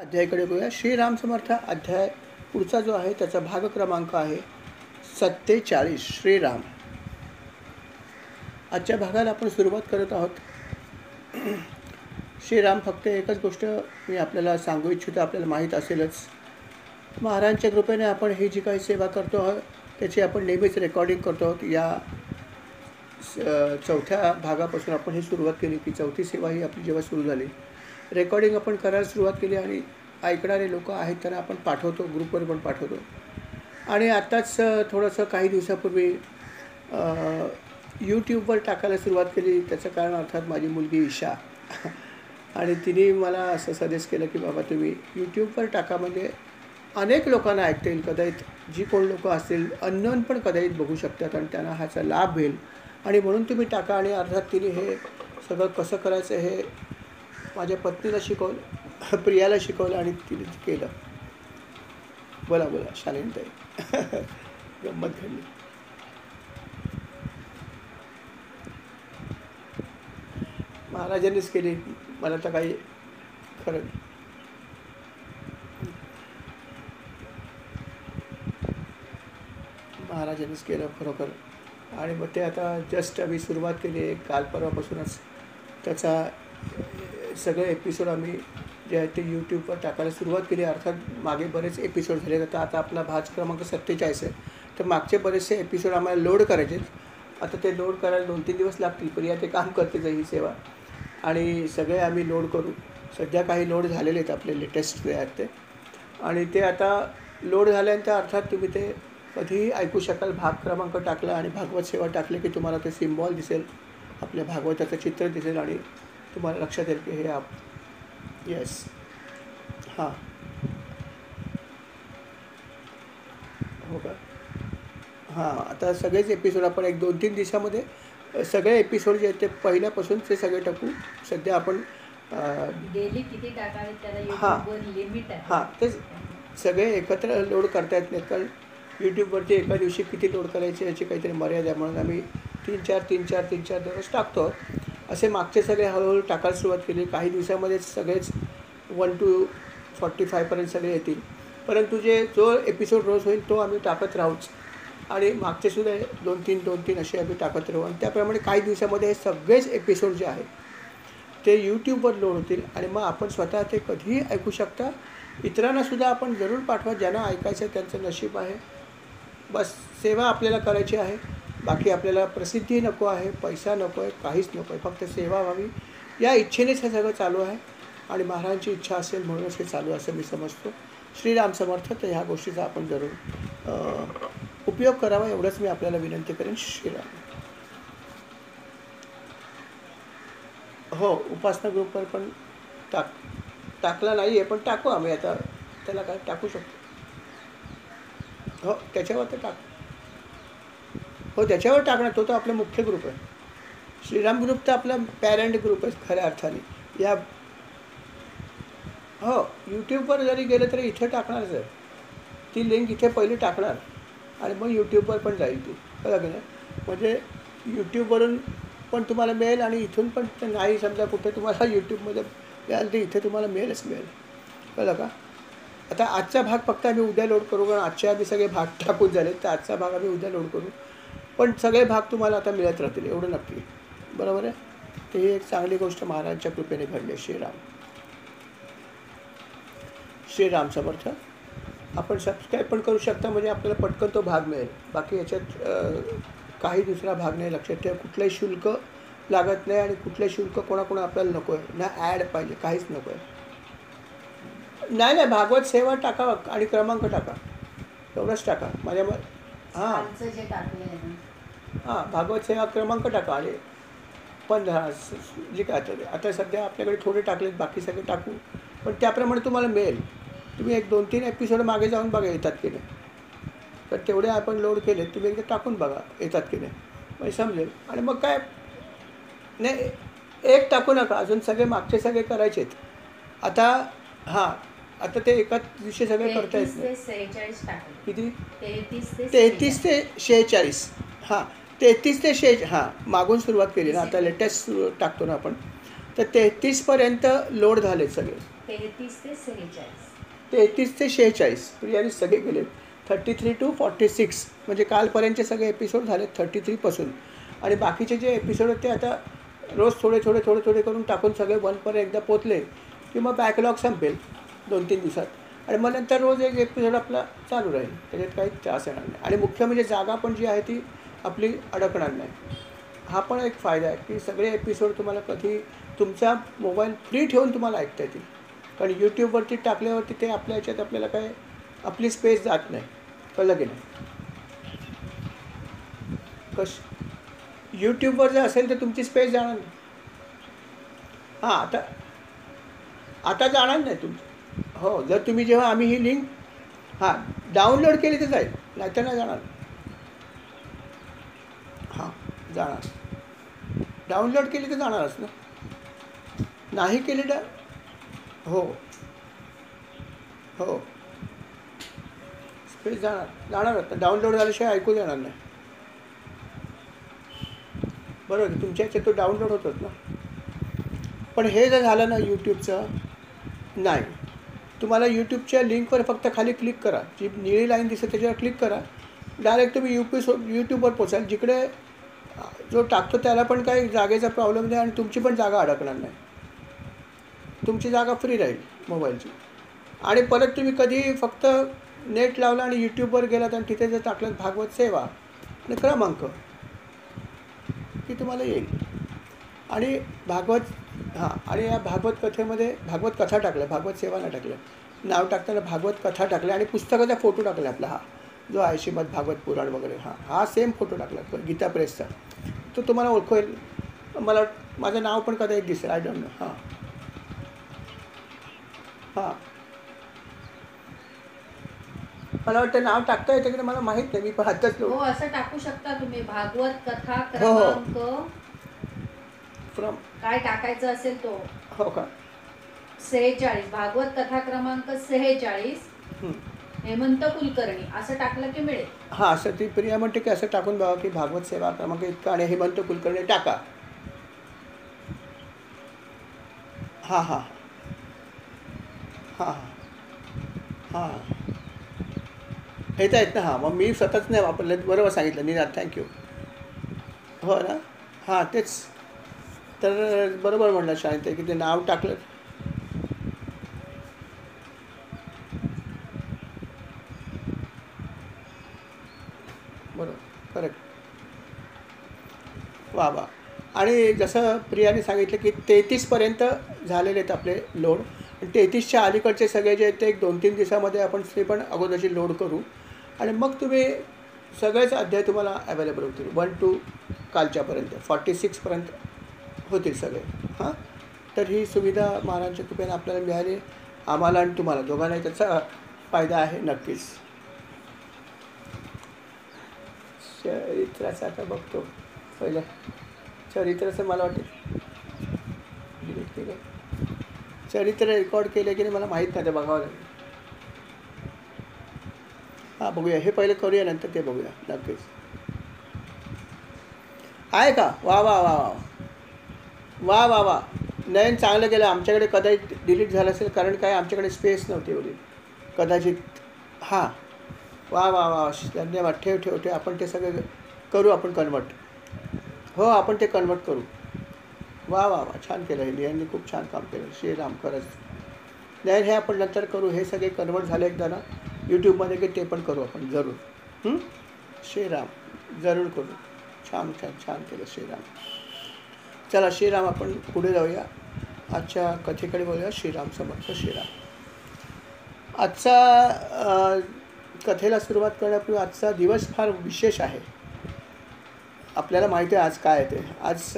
अध्यायाकडे बघूया. श्रीराम समर्थ अध्याय पुढचा जो आहे त्याचा भाग क्रमांक आहे 47. श्रीराम. आजच्या भागाला आपण सुरुवात करत आहोत. श्रीराम फक्त एकच गोष्ट मी आपल्याला सांगू इच्छितो, आपल्याला माहीत असेलच. महाराजांच्या कृपेने आपण ही जी काही सेवा करतो आहोत त्याची आपण नेहमीच रेकॉर्डिंग करतो आहोत. या चौथ्या भागापासून आपण ही सुरुवात केली की चौथी सेवा ही आपली जेव्हा सुरू झाली, रेकॉर्डिंग आपण करायला सुरुवात केली आणि ऐकणारे लोक आहेत त्यांना आपण पाठवतो, ग्रुपवर पण पाठवतो. आणि आत्ताच थोडंसं काही दिवसापूर्वी यूट्यूबवर टाकायला सुरुवात केली. त्याचं कारण अर्थात माझी मुलगी ईशा आणि तिने मला असं सजेस्ट केलं की बाबा तुम्ही यूट्यूबवर टाका, म्हणजे अनेक लोकांना ऐकता येईल. कदाचित जी कोण लोक असतील अननोन पण कदाचित बघू शकतात आणि त्यांना ह्याचा लाभ होईल आणि म्हणून तुम्ही टाका. आणि अर्थात तिने हे सगळं कसं करायचं हे माझ्या पत्नीला शिकवलं, प्रियाला शिकवलं आणि तिने केलं. बोला बोला शालीनताई. गंमत घडली. महाराजांनीच केली, मला तर काही खरं. महाराजांनीच केलं खरोखर. आणि मग ते आता जस्ट आम्ही सुरुवात केली आहे काल परवापासूनच. त्याचा सगळे एपिसोड आम्ही जे आहे ते यूट्यूबवर टाकायला सुरुवात केली. अर्थात मागे बरेच एपिसोड झाले. आता आपला भाग क्रमांक 47 आहे. तर मागचे बरेचसे एपिसोड आम्हाला लोड करायचे. आता ते लोड करायला 2-3 दिवस लागतील. प्रिया ते काम करतेच ही सेवा आणि सगळे आम्ही लोड करू. सध्या काही लोड झालेले आहेत आपले लेटेस्ट जे आहेत ते, आणि ते आता लोड झाल्यानंतर अर्थात तुम्ही ते कधीही ऐकू शकाल. भाग क्रमांक टाकला आणि भागवत सेवा टाकले की तुम्हाला ते सिम्बॉल दिसेल, आपल्या भागवताचं चित्र दिसेल आणि तुम्हाला लक्षात येईल की हे येस हां हो का. हां, आता सगळेच एपिसोड आपण 1-2-3 दिवसामध्ये सगळे एपिसोड जे आहेत ते पहिल्यापासून ते सगळे टाकू. सध्या आपण डेली किती टाकावे त्याला यूट्यूबवर लिमिट आहे. हां, ते सगळे एकत्र लोड करता येत नाहीत, कारण यूट्यूबवरती एका दिवशी किती लोड करायचे याची काहीतरी मर्यादा आहे. म्हणून आम्ही 3-4 दिवस टाकतो. असे मागचे सगळे हळूहळू टाकायला सुरुवात केली. काही दिवसामध्येच सगळेच 1 to 45 सगळे येतील. परंतु जो एपिसोड रोज होईल तो आम्ही टाकत राहूच. आणि मागचेसुद्धा 2-3 असे आम्ही टाकत राहू. आणि त्याप्रमाणे काही दिवसामध्ये हे सगळेच एपिसोड जे आहेत ते यूट्यूबवर लोड होतील आणि मग आपण स्वतः ते कधीही ऐकू शकता. इतरांनासुद्धा आपण जरूर पाठवा, ज्यांना ऐकायचं त्यांचं नशीब आहे. बस सेवा आपल्याला करायची आहे. बाकी आपल्याला प्रसिद्धी नको आहे, पैसा नको आहे, काहीच नको आहे. फक्त सेवा व्हावी या इच्छेनेच हे सगळं चालू आहे आणि महाराजांची इच्छा असेल म्हणूनच हे चालू असं मी समजतो. श्रीराम समर्थ. तर ह्या गोष्टीचा आपण जरूर उपयोग करावा एवढंच मी आपल्याला विनंती करेन. श्रीराम. हो, उपासना ग्रुपवर पण टाकला नाही आहे, पण टाकू आम्ही आता. त्याला काय टाकू शकतो. हो, त्याच्यावर तर हो, त्याच्यावर टाकणार. तो तर आपला मुख्य ग्रुप आहे. श्रीराम ग्रुप तर आपला पॅरेंट ग्रुप आहे खऱ्या अर्थाने. या हो, यूट्यूबवर जरी गेलं तरी इथे टाकणारच आहे. ती लिंक इथे पहिली टाकणार आणि मग यूट्यूबवर पण जाईल ती. कळलं की नाही. म्हणजे यूट्यूबवरून पण तुम्हाला मिळेल आणि इथून पण नाही समजा कुठे तुम्हाला यूट्यूबमध्ये मिळाल तर इथे तुम्हाला मिळेलच मिळेल. कळलं का. आता आजचा भाग फक्त आम्ही उद्या लोड करू, कारण आजचे आम्ही सगळे भाग टाकून झाले. तर आजचा भाग आम्ही उद्या लोड करू, पण सगळे भाग तुम्हाला आता मिळत राहतील एवढं नक्की. बरोबर आहे. तर ही एक चांगली गोष्ट महाराजांच्या कृपेने घडली. श्रीराम. श्रीराम समर्थ. आपण सबस्क्राईब पण करू शकता, म्हणजे आपल्याला पटकन तो भाग मिळेल. बाकी याच्यात काही दुसरा भाग नाही. लक्षात ठेवा, कुठलंही शुल्क लागत नाही आणि कुठलंही शुल्क कोणाकोणा आपल्याला नको आहे ना. ॲड पाहिजे, काहीच नको आहे. नाही, भागवत सेवा टाका आणि क्रमांक टाका, एवढंच टाका. माझ्या हां, भागवत सेवा क्रमांक टाका आणि 15 जे काय आता सध्या आपल्याकडे थोडे टाकलेत, बाकी सगळे टाकू. पण त्याप्रमाणे तुम्हाला मिळेल. तुम्ही 1-2-3 एपिसोड मागे जाऊन बघा येतात की नाही. तर तेवढे आपण लोड केले, तुम्ही एकदा टाकून बघा येतात की नाही, म्हणजे समजेल. आणि मग काय नाही, एक टाकू नका, अजून सगळे मागचे सगळे करायचे आहेत. आता हां, आता ते एकाच दिवशी सगळे करता येत नाही. किती 33 ते 46. हां, 33 ते 46. हां, मागून सुरुवात केली ना, आता लेटेस्ट टाकतो ना आपण. तर 33 पर्यंत लोड झाले सगळे. 33 ते 46. 33 ते 46 प्रियाने सगळे केले. 33 to 46 म्हणजे कालपर्यंतचे सगळे एपिसोड झाले 33पासून. आणि बाकीचे जे एपिसोड आहेत ते आता रोज थोडे करून टाकून सगळे 1पर्यंत एकदा पोचले की मग बॅकलॉग संपेल 2-3 दिवसात. आणि मग नंतर रोज एक एपिसोड आपला चालू राहील, त्याच्यात काही त्रास येणार नाही. आणि मुख्य म्हणजे जागा पण जी आहे ती आपली अडकणार नाही. हा पण एक फायदा आहे की सगळे एपिसोड तुम्हाला कधी तुमचा मोबाईल फ्री ठेवून तुम्हाला ऐकता येतील. कारण यूट्यूबवरती टाकल्यावरती ते आपल्या ह्याच्यात आपल्याला काय आपली स्पेस जात नाही. कळलं की नाही? यूट्यूबवर जर असेल तर तुमची स्पेस जाणार नाही. हां, आता जाणार नाही तुमची. हो, जर तुम्ही जेव्हा आम्ही ही लिंक डाउनलोड केली तर जाईल, नाहीतर नाही जाणार. हां, जाणार. डाउनलोड केली तर जाणारच ना. नाही केली तर हो स्पेस जाणारच. डाउनलोड झाल्याशिवाय ऐकू देणार नाही. बरोबर, तुमच्या ह्याच्यात तो डाउनलोड होतोच ना. पण हे जर झालं ना यूट्यूबचं, नाही, तुम्हाला यूट्यूबच्या लिंकवर फक्त खाली क्लिक करा, जी निळी लाईन दिसते त्याच्यावर क्लिक करा, डायरेक्ट तुम्ही यूट्यूबवर पोचाल. जिकडे जो टाकतो त्याला पण काही जागेचा प्रॉब्लेम नाही आणि तुमची पण जागा अडकणार नाही. तुमची जागा फ्री राहील मोबाईलची. आणि परत तुम्ही कधी फक्त नेट लावला आणि यूट्यूबवर गेलात आणि तिथे जर टाकलं भागवत सेवा आणि क्रमांक की तुम्हाला येईल. आणि आणि या भागवत कथेमध्ये भागवत कथा टाकल्या, भागवत सेवा नाही टाकल्या. नाव टाकताना भागवत कथा टाकल्या आणि पुस्तकाचा फोटो टाकला आपला, हा जो आहे श्रीमद भागवत पुराण वगैरे, हा सेम फोटो टाकला गीता प्रेसचा. तो तुम्हाला ओळखेल. मला माझं नाव पण कदाचित दिसेल, आय डोंट नो. मला वाटतं नाव टाकता येतं की मला माहीत नाही, मी पण हातच हो, असं टाकू शकता तुम्ही. भागवत कथा क्रमांक फ्रॉम काय टाकायचं असेल तो. हो का? 46. भागवत कथा क्रमांक 46 हेमंत कुलकर्णी असं टाकलं की मिळेल. हां, असं ती प्रिया म्हणते की असं टाकून बघा की भागवत सेवा क्रमांक इतका आणि हेमंत कुलकर्णी टाका. हां येत आहेत ना. मग मी स्वतःच नाही वापरलं, बरोबर सांगितलं निनाद, थँक्यू. हो ना. तेच तर बरोबर म्हणलं शांत की ते नाव टाकलं. बरोबर, करेक्ट. वा. आणि जसं प्रियाने सांगितलं की 33पर्यंत झालेले आहेत आपले लोड. आणि 33च्या अलीकडचे सगळे जे आहेत ते 1-2-3 दिवसामध्ये आपण ते पण अगोदरची लोड करू. आणि मग तुम्ही सगळेच अध्याय तुम्हाला अवेलेबल होतील. 1 to कालच्यापर्यंत 46पर्यंत होतील सगळे. तर ही सुविधा महाराजांच्या कृपेने आपल्याला मिळाली. आम्हाला आणि तुम्हाला दोघांनाही त्याचा फायदा आहे नक्कीच. चरित्राचं आता बघतो. पहिलं चरित्राचं मला वाटतं डिलीट केलं. चरित्र रेकॉर्ड केलं की नाही मला माहीत नाही, ते बघावं लागेल. बघूया, हे पहिलं करूया, नंतर ते बघूया नक्कीच. आहे का? वा. नयन, चांगलं केलं. आमच्याकडे कदाचित डिलीट झालं असेल, कारण काय आमच्याकडे स्पेस नव्हती एवढी कदाचित. वा. धन्यवाद. ठेव. आपण ते सगळे करू, आपण कन्वर्ट. हो, आपण ते कन्वर्ट करू. वा. छान केलं हे. नयनने खूप छान काम केलं. श्रीराम, खरंच. नयन, हे आपण नंतर करू. हे सगळे कन्वर्ट झाले एकदा ना यूट्यूबमध्ये की ते पण करू आपण जरूर. श्रीराम, जरूर करू. छान केलं श्रीराम. चला श्रीराम, आपण पुढे जाऊया. आजच्या कथेकडे बोलूया. श्रीराम समर्थ. श्रीराम. आजचा कथेला सुरुवात करण्यापूर्वी आजचा दिवस फार विशेष आहे. आपल्याला माहिती आहे आज काय आहे ते. आज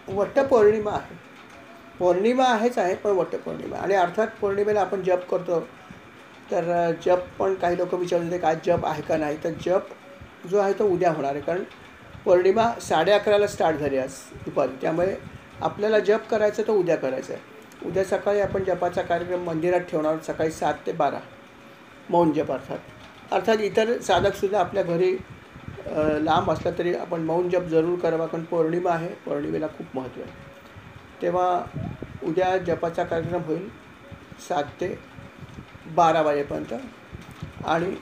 वटपौर्णिमा आहे. पौर्णिमा आहे पण वटपौर्णिमा. आणि अर्थात पौर्णिमेला आपण जप करतो. तर जप पण काही लोक विचारते काय जप आहे का नाही. तर जप जो आहे तो उद्या होणार आहे, कारण पौर्णिमा 11:30ला स्टार्ट झाली आज दुपारी. त्यामुळे आपल्याला जप करायचं तो उद्या करायचं आहे. उद्या सकाळी आपण जपाचा कार्यक्रम मंदिरात ठेवणार आहोत, सकाळी 7 ते 12 मौन जप. अर्थात इतर साधकसुद्धा आपल्या घरी लांब असला तरी आपण मौन जप जरूर करावा, कारण पौर्णिमा आहे. पौर्णिमेला खूप महत्त्व आहे. तेव्हा उद्या जपाचा कार्यक्रम होईल 7 ते 12 वाजेपर्यंत. आणि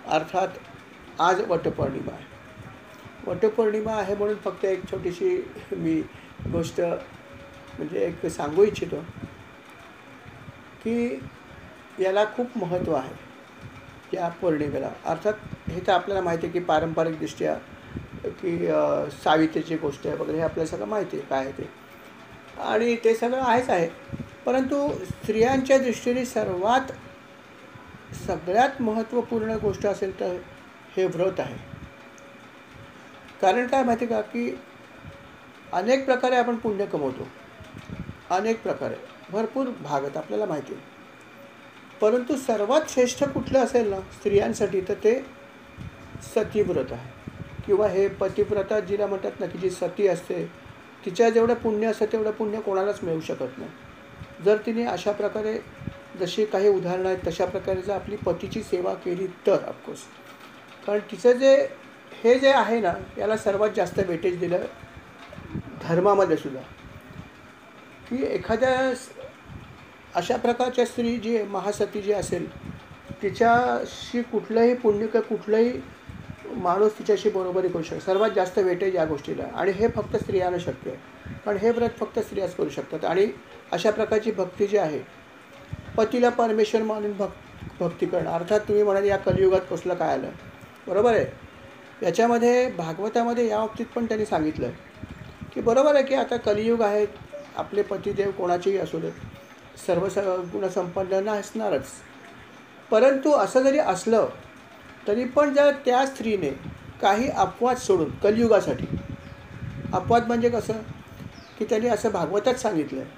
अर्थात आज वटपौर्णिमा आहे. वटपौर्णिमा आहे म्हणून फक्त एक छोटीशी मी गोष्ट म्हणजे एक सांगू इच्छितो की याला खूप महत्त्व आहे या पौर्णिमेला. अर्थात हे तर आपल्याला माहिती आहे की पारंपरिकदृष्ट्या की सावित्रीची गोष्ट आहे वगैरे हे आपल्याला सगळं माहिती आहे काय आहे ते, आणि ते सगळं आहेच आहे. परंतु स्त्रियांच्या दृष्टीने सगळ्यात महत्त्वपूर्ण गोष्ट असेल तर हे व्रत आहे. कारण काय माहिती आहे का की अनेक प्रकारे आपण पुण्य कमवतो, अनेक प्रकारे भरपूर भागात आपल्याला माहिती आहे. परंतु सर्वात श्रेष्ठ कुठलं असेल ना स्त्रियांसाठी तर ते सतीव्रत आहे, किंवा हे पतिव्रता जिला म्हणतात ना की जी सती असते तिच्या जेवढं पुण्य असतं तेवढं पुण्य कोणालाच मिळू शकत नाही. जर तिने अशा प्रकारे जशी काही उदाहरणं आहेत तशा प्रकारे जर आपली पतीची सेवा केली तर ऑफकोर्स. कारण तिचं हे जे आहे ना याला सर्वात जास्त वेटेज दिलं धर्मामध्ये सुद्धा, की एखाद्या अशा प्रकारच्या स्त्री जी महासती जी असेल तिच्याशी कुठलंही पुण्य का कुठलंही माणूस तिच्याशी बरोबरी करू शकतो. सर्वात जास्त वेटेज या गोष्टीला, आणि हे फक्त स्त्रियांना शक्य आहे. कारण हे व्रत फक्त स्त्रियाच करू शकतात. आणि अशा प्रकारची भक्ती जी आहे पतीला परमेश्वर मानून भक्ती करणं. अर्थात तुम्ही म्हणाल या कलियुगात कसलं काय आलं, बरोबर आहे. याच्यामध्ये भागवतामध्ये या बाबतीत पण त्यांनी सांगितलं आहे की बरोबर आहे की आता कलियुग आहे, आपले पतिदेव कोणाचेही असू देत सर्व गुणसंपन्न नसणारच. परंतु असं जरी असलं तरी पण जर त्या स्त्रीने काही अपवाद सोडून कलियुगासाठी, अपवाद म्हणजे कसं की त्यांनी असं भागवतात सांगितलं आहे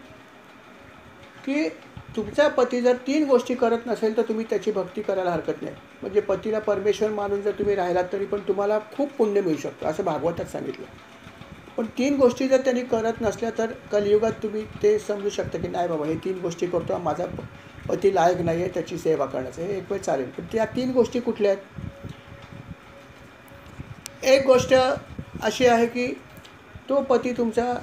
की तुमचा पती जर 3 गोष्टी करत नसेल तर तुम्ही त्याची भक्ती करायला हरकत नाही. म्हणजे पतीला परमेश्वर मानून जर तुम्ही राहिलात तरी पण तुम्हाला खूप पुण्य मिळू शकतं असं भागवतात सांगितलं. पण 3 गोष्टी जर त्यांनी करत नसल्या तर कलियुगात तुम्ही ते समजू शकता की नाही बाबा हे 3 गोष्टी करतो, माझा पती लायक नाही आहे त्याची सेवा करण्याचं, हे एक वेळ चालेल. पण त्या 3 गोष्टी कुठल्या आहेत. एक गोष्ट अशी आहे की तो पती तुमचा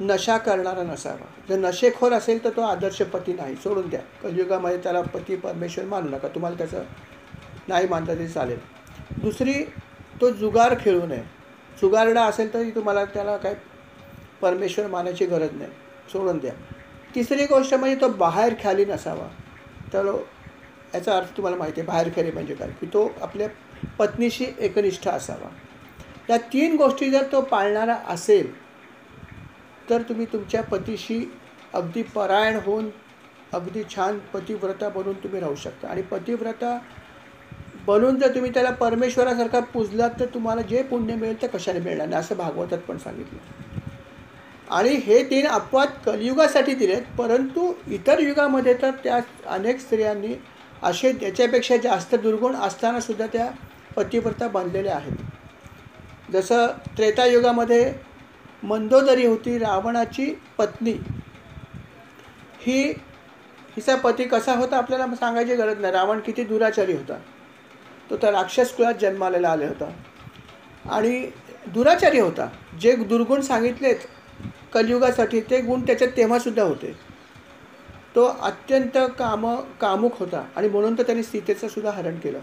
नशा करणारा नसावा. जर नशेखोर असेल तर तो आदर्श पती नाही, सोडून द्या. कलियुगामध्ये त्याला पती परमेश्वर मानू नका, तुम्हाला त्याचं नाही मानता तरी चालेल. दुसरी, तो जुगार खेळू नये. जुगारडा असेल तरी तुम्हाला त्याला काय परमेश्वर मानायची गरज नाही, सोडून द्या. तिसरी गोष्ट म्हणजे तो बाहेर ख्याली नसावा. तर याचा अर्थ तुम्हाला माहिती आहे बाहेर ख्याली म्हणजे काय, की तो आपल्या पत्नीशी एकनिष्ठ असावा. या 3 गोष्टी जर तो पाळणारा असेल तर तुम्ही तुमच्या पतीशी अगदी परायण होऊन अगदी छान पतिव्रता बनून तुम्ही राहू शकता. आणि पतिव्रता बनून जर तुम्ही त्याला परमेश्वरासारखा पूजलात तर तुम्हाला जे पुण्य मिळेल ते कशाने मिळणार नाही असं भागवतात पण सांगितलं. आणि हे 3 अपवाद कलियुगासाठी दिलेत, परंतु इतर युगामध्ये तर त्या अनेक स्त्रियांनी असे त्याच्यापेक्षा जास्त दुर्गुण असतानासुद्धा त्या पतिव्रता बनलेल्या आहेत. जसं त्रेतायुगामध्ये मंदोदरी होती रावणाची पत्नी. हिचा पती कसा होता आपल्याला सांगायची गरज नाही. रावण किती दुराचारी होता. तो तर राक्षस कुळात जन्मालेला आला होता आणि दुराचारी होता. जे दुर्गुण सांगितलेत कलियुगासाठी ते गुण त्याच्यात तेव्हासुद्धा होते. तो अत्यंत कामुक होता आणि म्हणून तर त्याने सीतेचं सुद्धा हरण केलं.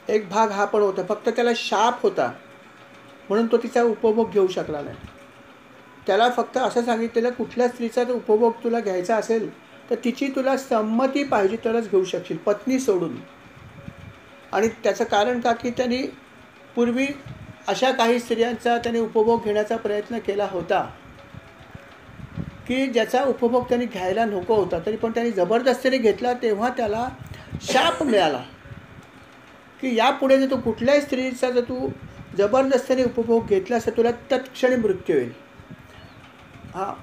एक भाग हा पण होता, फक्त त्याला शाप होता म्हणून तो तिचा उपभोग घेऊ शकला नाही. त्याला फक्त असं सांगितलेलं कुठल्या स्त्रीचा जर उपभोग तुला घ्यायचा असेल तर तिची तुला संमती पाहिजे तरच घेऊ शकशील, पत्नी सोडून. आणि त्याचं कारण का की त्यांनी पूर्वी अशा काही स्त्रियांचा त्याने उपभोग घेण्याचा प्रयत्न केला होता की ज्याचा उपभोग त्यांनी घ्यायला नको होता, तरी पण त्यांनी जबरदस्तीने घेतला. तेव्हा त्याला शाप मिळाला की यापुढे जर तू कुठल्याही स्त्रीचा जर तू जबरदस्तीने उपभोग घेतलास तर तुला तत्क्षणी मृत्यू येईल. हां,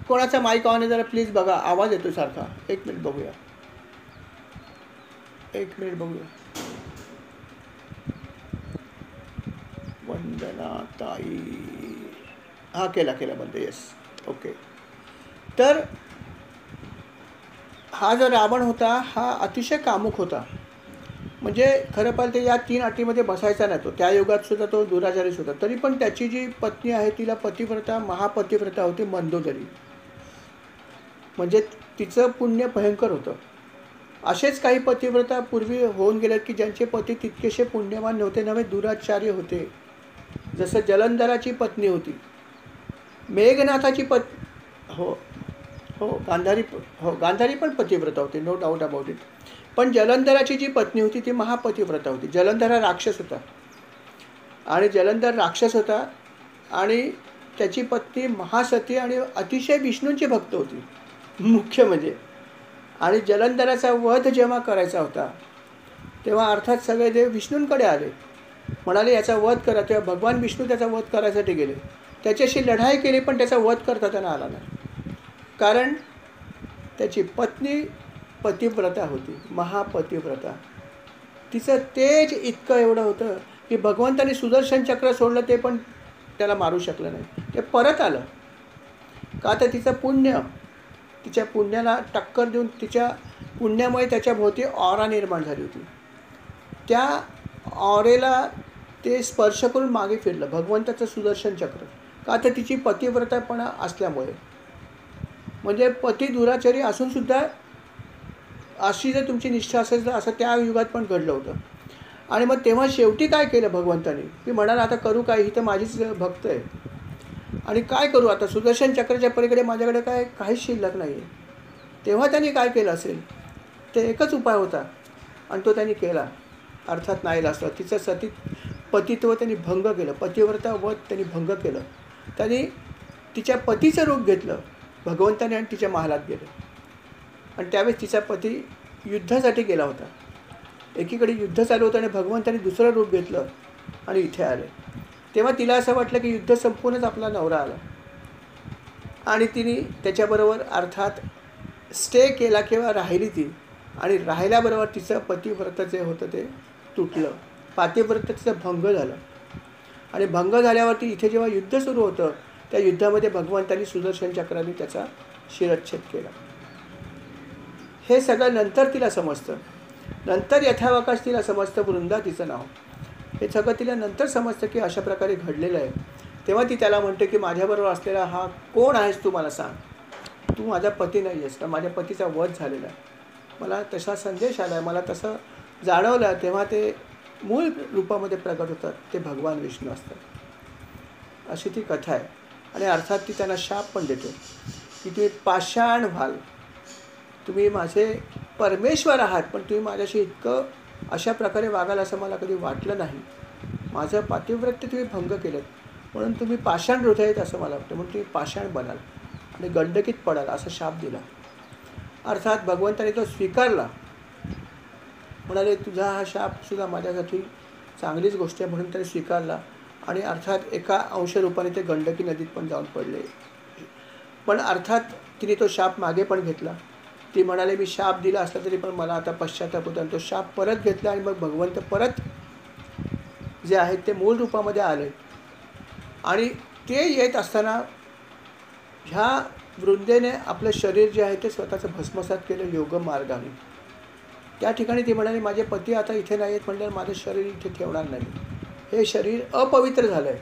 कोणाचा माईक ऑन आहे जरा प्लीज बघा, आवाज येतो सारखा. एक मिनिट बघूया. वंदना ताई, हां केला बंद. Yes, okay. तर हा जो रावण होता हा अतिशय कामुक होता म्हणजे खरं पाहिलं तर या 3 अटीमध्ये बसायचा नाही तो. त्या युगात सुद्धा तो दुराचारीच होता. तरी पण त्याची जी पत्नी आहे तिला पतिव्रता, महापतिव्रता होती मंदोदरी. म्हणजे तिचं पुण्य भयंकर होतं. असेच काही पतिव्रता पूर्वी होऊन गेलेत की ज्यांचे पती तितकेसे पुण्यवान नव्हते, नव्हे दुराचार्य होते. जसं जलंधराची पत्नी होती, मेघनाथाची हो हो गांधारी पण पतिव्रता होती, नो डाऊट अबाउट इट. पण जलंधराची जी पत्नी होती ती महापतिव्रता होती. जलंधर हा राक्षस होता आणि त्याची पत्नी महासती आणि अतिशय विष्णूंची भक्त होती मुख्य म्हणजे. आणि जलंधराचा वध जेव्हा करायचा होता तेव्हा अर्थात सगळे देव विष्णूंकडे आले, म्हणाले याचा वध करा. तेव्हा भगवान विष्णू त्याचा वध करायसाठी गेले, त्याच्याशी लढाई केली, पण त्याचा वध करता त्यांना आला नाही. कारण त्याची पत्नी पतिव्रता होती, महापतिव्रता. तिचं तेज इतकं एवढं होतं की भगवंताने सुदर्शन चक्र सोडलं ते पण त्याला मारू शकलं नाही. ते परत आलं का तर तिच्या पुण्याला टक्कर देऊन तिच्या पुण्यामुळे त्याच्या भोवती ऑरा निर्माण झाली होती. त्या ऑरेला ते स्पर्श करून मागे फिरलं भगवंताचं सुदर्शन चक्र, का तर तिची पतिव्रतापणा असल्यामुळे. म्हणजे पती दुराचारी असूनसुद्धा अशी जर तुमची निष्ठा असेल तर असं त्या युगात पण घडलं होतं. आणि मग तेव्हा शेवटी काय केलं भगवंताने की म्हणाला आता करू काय, ही तर माझीच भक्त आहे आणि काय करू आता, सुदर्शन चक्राच्या पलीकडे माझ्याकडे काहीच शिल्लक नाही आहे. तेव्हा त्यांनी काय केलं असेल, ते एकच उपाय होता आणि तो त्यांनी केला. अर्थात नाही असतं तिचं पतित्व त्यांनी भंग केलं, पतिव्रता वध त्यांनी भंग केलं. त्यांनी तिच्या पतीचं रूप घेतलं भगवंताने आणि तिच्या महालात गेले. आणि त्यावेळेस तिचा पती युद्धासाठी गेला होता. एकीकडे युद्ध चालू होतं आणि भगवंताने दुसरं रूप घेतलं आणि इथे आले. तेव्हा तिला असं वाटलं की युद्ध संपूनच आपला नवरा आला आणि तिने त्याच्याबरोबर अर्थात स्टे केला किंवा राहिली ती. आणि राहिल्याबरोबर तिचं पतिव्रत जे होतं ते तुटलं, पतिव्रत तिचं भंग झालं. आणि भंग झाल्यावरती इथे जेव्हा युद्ध सुरू होतं त्या युद्धामध्ये भगवंतानी सुदर्शन चक्राने त्याचा शिरच्छेद केला. हे सगळं नंतर तिला समजतं, नंतर यथावकाश तिला समजतं, वृंदा तिचं नाव. हे सगळं तिला नंतर समजतं की अशा प्रकारे घडलेलं आहे. तेव्हा ती त्याला म्हणते की माझ्याबरोबर असलेला हा कोण आहेस तू मला सांग, तू माझा पती नाही आहेस का, माझ्या पतीचा वध झालेला आहे, मला तसा संदेश आला आहे, मला तसं जाणवलं. तेव्हा ते मूळ रूपामध्ये प्रगट होतात, ते भगवान विष्णू असतात. अशी ती कथा आहे. आणि अर्थात ती त्यांना शाप पण देते की तुम्ही पाषाण व्हाल, तुम्ही माझे परमेश्वर आहात पण तुम्ही माझ्याशी इतकं अशा प्रकारे वागाल असं मला कधी वाटलं नाही. माझं पातिव्रत्य तुम्ही भंग केलं म्हणून तुम्ही पाषाण हृदय आहेत असं मला वाटतं, म्हणून तुम्ही पाषाण बनाल आणि गंडकीत पडाल असा शाप दिला. अर्थात भगवंताने तो स्वीकारला, म्हणाले तुझा हा शापसुद्धा माझ्यासाठी चांगलीच गोष्ट आहे म्हणून त्याने स्वीकारला. आणि अर्थात एका अंशरूपाने ते गंडकी नदीत पण जाऊन पडले. पण अर्थात तिने तो शाप मागे पण घेतला. ती म्हणाले मी शाप दिला असला तरी पण मला आता पश्चाताप होता, आणि तो शाप परत घेतला. आणि मग भगवंत परत जे आहेत ते मूळ रूपामध्ये आले. आणि ते येत असताना ह्या वृंदेने आपलं शरीर जे आहे ते स्वतःचं भस्मसात केलं योग मार्गाने. त्या ठिकाणी ती म्हणाली माझे पती आता इथे नाही आहेत म्हटल्यावर माझं शरीर इथे ठेवणार नाही, हे शरीर अपवित्र झालं आहे,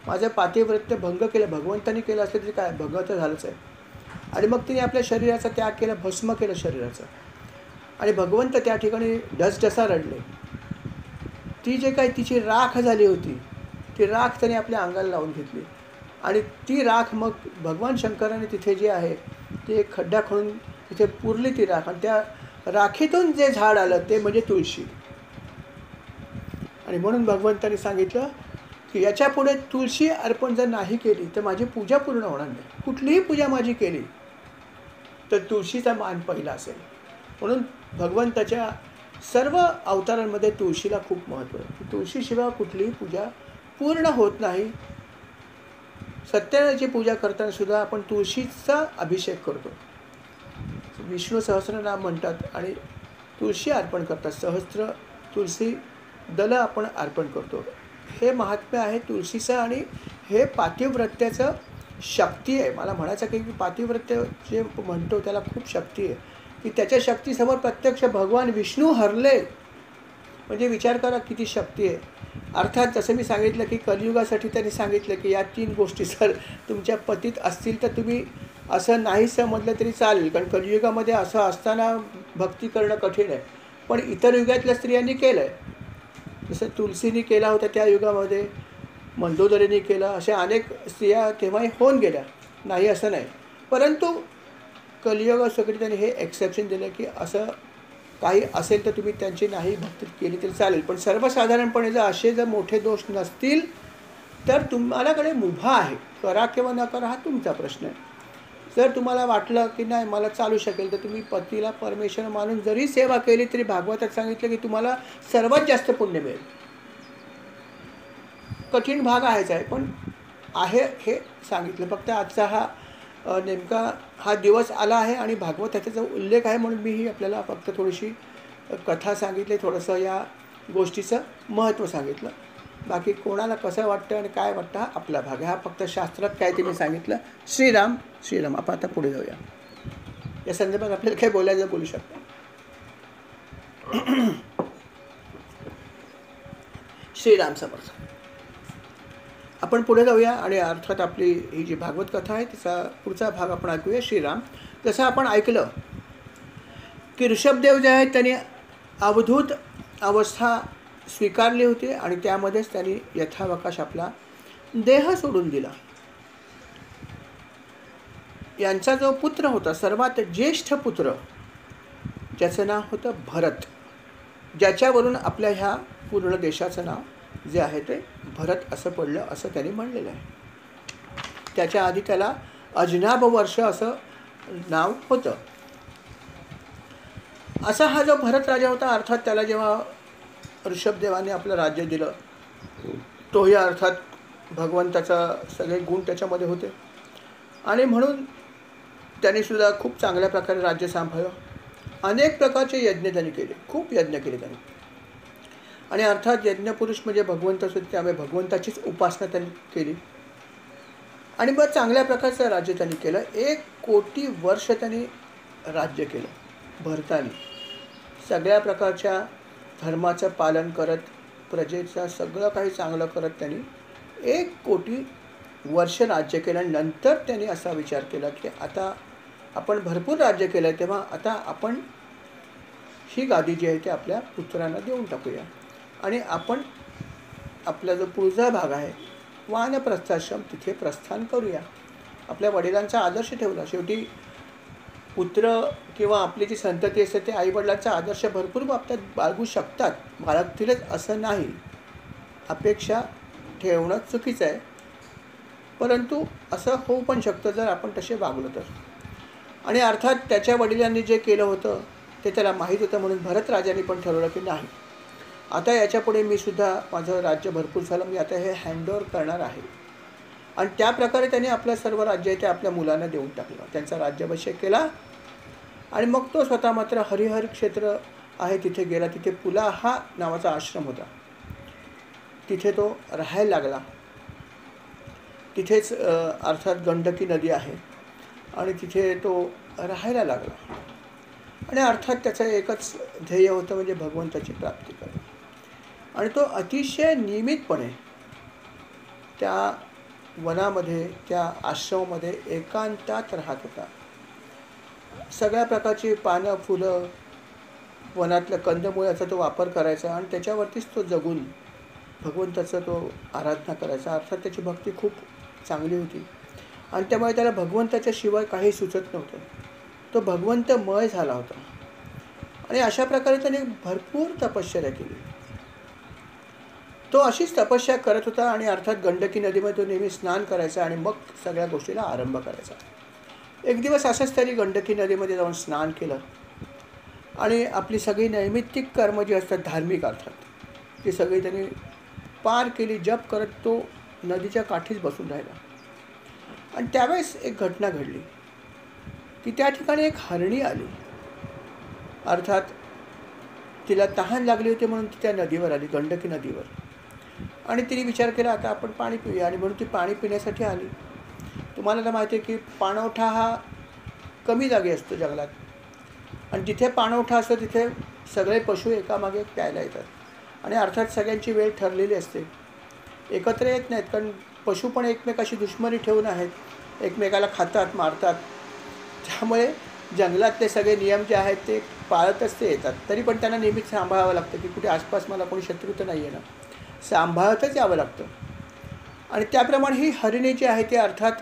माझं पातिव्रत्य भंग केलं, भगवंतानी केलं असलं तरी काय भंग तर झालंच आहे. आणि मग तिने आपल्या शरीराचा त्याग केला, भस्म केलं शरीराचं. आणि भगवंत त्या ठिकाणी ढसढसा रडले. ती जे काही तिची राख झाली होती ती राख त्याने आपल्या अंगाला लावून घेतली. आणि ती राख मग भगवान शंकराने तिथे जे आहे ते एक खड्डा खणून तिथे पुरली ती राख. आणि त्या राखीतून जे झाड आलं ते म्हणजे तुळशी. आणि म्हणून भगवंताने सांगितलं की याच्यापुढे तुळशी अर्पण जर नाही केली तर माझी पूजा पूर्ण होणार नाही. कुठलीही पूजा माझी केली तर तुळशीचा मान पहिला असेल. म्हणून भगवंताच्या सर्व अवतारांमध्ये तुळशीला खूप महत्त्व आहे. तुळशीशिवाय कुठलीही पूजा पूर्ण होत नाही. सत्यनारायणाची पूजा करताना सुद्धा आपण तुळशीचा अभिषेक करतो, विष्णू सहस्रनाम म्हणतात आणि तुळशी अर्पण करतात, सहस्त्र तुळशी दल आपण अर्पण करतो. हे महात्म्य आहे तुळशीचं. आणि हे पातिव्रत्याचं शक्ती आहे. मला म्हणायचं की पातिव्रत्य जे म्हणतो त्याला खूप शक्ती आहे की त्याच्या शक्तीसमोर प्रत्यक्ष भगवान विष्णू हरले. म्हणजे विचार करा किती शक्ती आहे. अर्थात जसं मी सांगितलं की कलियुगासाठी त्यांनी सांगितलं की या 3 गोष्टी जर तुमच्या पतीत असतील तर तुम्ही असं नाही समजलं तरी चालेल, कारण कलियुगामध्ये असं असताना भक्ती करणं कठीण आहे. पण इतर युगातल्या स्त्रियांनी केलं आहे. जसं तुलसीनी केला होता त्या युगामध्ये, मंदोदरीने केलं, अशा अनेक स्त्रिया तेव्हाही होऊन गेल्या, नाही असं नाही. परंतु कलियुगासाठी त्यांनी हे एक्सेप्शन दिलं की असं काही असेल तर तुम्ही त्यांची नाही भक्ती केली तरी चालेल, पण सर्वसाधारणपणे जर मोठे दोष नसतील तर तुम्हालाकडे मुभा आहे, करा किंवा न करा हा तुमचा प्रश्न आहे. जर तुम्हाला वाटलं की नाही मला चालू शकेल तर तुम्ही पतीला परमेश्वर मानून जरी सेवा केली तरी भागवतात सांगितलं की तुम्हाला सर्वात जास्त पुण्य मिळेल. कठीण भाग आहेच आहे, पण आहे हे सांगितलं. फक्त आजचा हा नेमका हा दिवस आला आहे आणि भागवताचा उल्लेख आहे म्हणून मी ही आपल्याला फक्त थोडीशी कथा सांगितली, थोडंसं या गोष्टीचं महत्त्व सांगितलं. बाकी कोणाला कसं वाटतं आणि काय वाटतं हा आपला भाग आहे. हा फक्त शास्त्रात काय ते मी सांगितलं. श्रीराम श्रीराम. आपण आता पुढे जाऊया. या संदर्भात आपल्याला काय बोलायचं बोलू शकतो. श्रीराम समर्थ. आपण पुढे जाऊया आणि अर्थात आपली ही जी भागवत कथा आहे तिचा पुढचा भाग आपण ऐकूया. श्रीराम. जसं आपण ऐकलं की ऋषभदेव जे आहेत त्यांनी अवधूत अवस्था स्वीकारली होती आणि त्यामध्येच त्यांनी यथावकाश आपला देह सोडून दिला. यांचा जो पुत्र होता, सर्वात ज्येष्ठ पुत्र, ज्याचं नाव होतं भरत, ज्याच्यावरून आपल्या ह्या पूर्ण देशाचं नाव जे आहे ते भरत असं पडलं असं त्यांनी म्हणलेलं आहे. त्याच्या आधी त्याला अजनाभ वर्ष असं नाव होतं. असा हा जो भरत राजा होता, अर्थात त्याला जेव्हा ऋषभदेवाने आपलं राज्य दिलं तोही अर्थात भगवंताचा सगळे गुण त्याच्यामध्ये होते आणि म्हणून त्यांनी सुद्धा खूप चांगल्या प्रकारे राज्य सांभाळलं. अनेक प्रकारचे यज्ञ त्यांनी केले, खूप यज्ञ केले त्यांनी. आणि अर्थात यज्ञपुरुष म्हणजे भगवंत होते, त्यामुळे भगवंताचीच उपासना त्यांनी केली आणि मग चांगल्या प्रकारचं राज्य त्यांनी केलं. 1 कोटी वर्ष त्यांनी राज्य केलं भरतानी. सगळ्या प्रकारच्या धर्माचं पालन करत, प्रजेचं सगळं काही चांगलं करत त्यांनी 1 कोटी वर्ष राज्य केलं. नंतर त्यांनी असा विचार केला की आता आपण भरपूर राज्य केलं आहे, तेव्हा आता आपण ही गादी जी आहे ती आपल्या पुत्रांना देऊन टाकूया आणि आपण आपला जो पुढचा भाग आहे वानप्रस्थाश्रम तिथे प्रस्थान करूया. आपल्या वडिलांचा आदर्श ठेवला. शेवटी पुत्र किंवा आपली जी संतती असते ते आईवडिलांचा आदर्श भरपूर बाबतीत बाळगू शकतात, बाळगतीलच असं नाही. अपेक्षा ठेवणं चुकीचं आहे, परंतु असं होऊ पण शकतं जर आपण तसे वागलो तर. आणि अर्थात त्याच्या वडिलांनी जे केलं होतं ते त्याला माहीत होतं, म्हणून भरत राजाने पण ठरवलं की नाही, आता याच्यापुढे मी सुद्धा माझं राज्य भरपूर झालं, मी आता हे हँडओव्हर करणार आहे. आणि त्या प्रकारे त्याने आपलं सर्व राज्य आहे ते आपल्या मुलांना देऊन टाकलं. त्यांचा राज्याभिषेक केला आणि मग तो स्वतः मात्र हरिहर क्षेत्र आहे तिथे गेला. तिथे पुलाहा नावाचा आश्रम होता, तिथे तो राहायला लागला. तिथेच अर्थात गंडकी नदी आहे आणि तिथे तो राहायला लागला. आणि अर्थात त्याचं एकच ध्येय होतं म्हणजे भगवंताची प्राप्ती करणे. आणि तो अतिशय नियमितपणे त्या वनामध्ये, त्या आश्रमामध्ये एकांतात राहत होता. सगळ्या प्रकारची पानं, फुलं, वनातल्या कंदमुळाचा तो वापर करायचा आणि त्याच्यावरतीच तो जगून भगवंताचं तो आराधना करायचा. अर्थात त्याची भक्ती खूप चांगली होती आणि त्यामुळे त्याला भगवंताच्या शिवाय काही सुचत नव्हतं. तो भगवंतमय झाला होता आणि अशा प्रकारे त्याने भरपूर तपश्चर्या केली. तो अशीच तपश्चर्या करत होता आणि अर्थात गंडकी नदीमध्ये तो नेहमी स्नान करायचा आणि मग सगळ्या गोष्टीला आरंभ करायचा. एक दिवस असंच त्यांनी गंडकी नदीमध्ये जाऊन स्नान केलं आणि आपली सगळी नैमित्तिक कर्म जी असतात धार्मिक अर्थात ती सगळी त्यांनी पार केली. जप करत तो नदीच्या काठीच बसून राहिला आणि त्यावेळेस एक घटना घडली की त्या ठिकाणी एक हरणी आली. अर्थात तिला तहान लागली होती म्हणून ती त्या नदीवर आली, गंडकी नदीवर. आणि तिने विचार केला आता आपण पाणी पिऊया आणि म्हणून ती पाणी पिण्यासाठी आली. तुम्हाला तर माहिती आहे की पाणवठा हा कमी जागी असतो जंगलात आणि जिथे पाणवठा असतो तिथे सगळे पशु एकामागे प्यायला येतात. आणि अर्थात सगळ्यांची वेळ ठरलेली असते, एकत्र येत नाहीत. कारण पशु पण एकमेकाशी दुश्मनी ठेवून आहेत, एकमेकाला खातात, मारतात. त्यामुळे जंगलातले सगळे नियम जे आहेत ते पाळतच ते येतात. तरी पण त्यांना नेहमीच सांभाळावं लागतं की कुठे आसपास मला कोणी शत्रू तर नाही आहे ना, सांभाळतच यावं लागतं. आणि त्याप्रमाणे ही हरिणे जी आहे ती अर्थात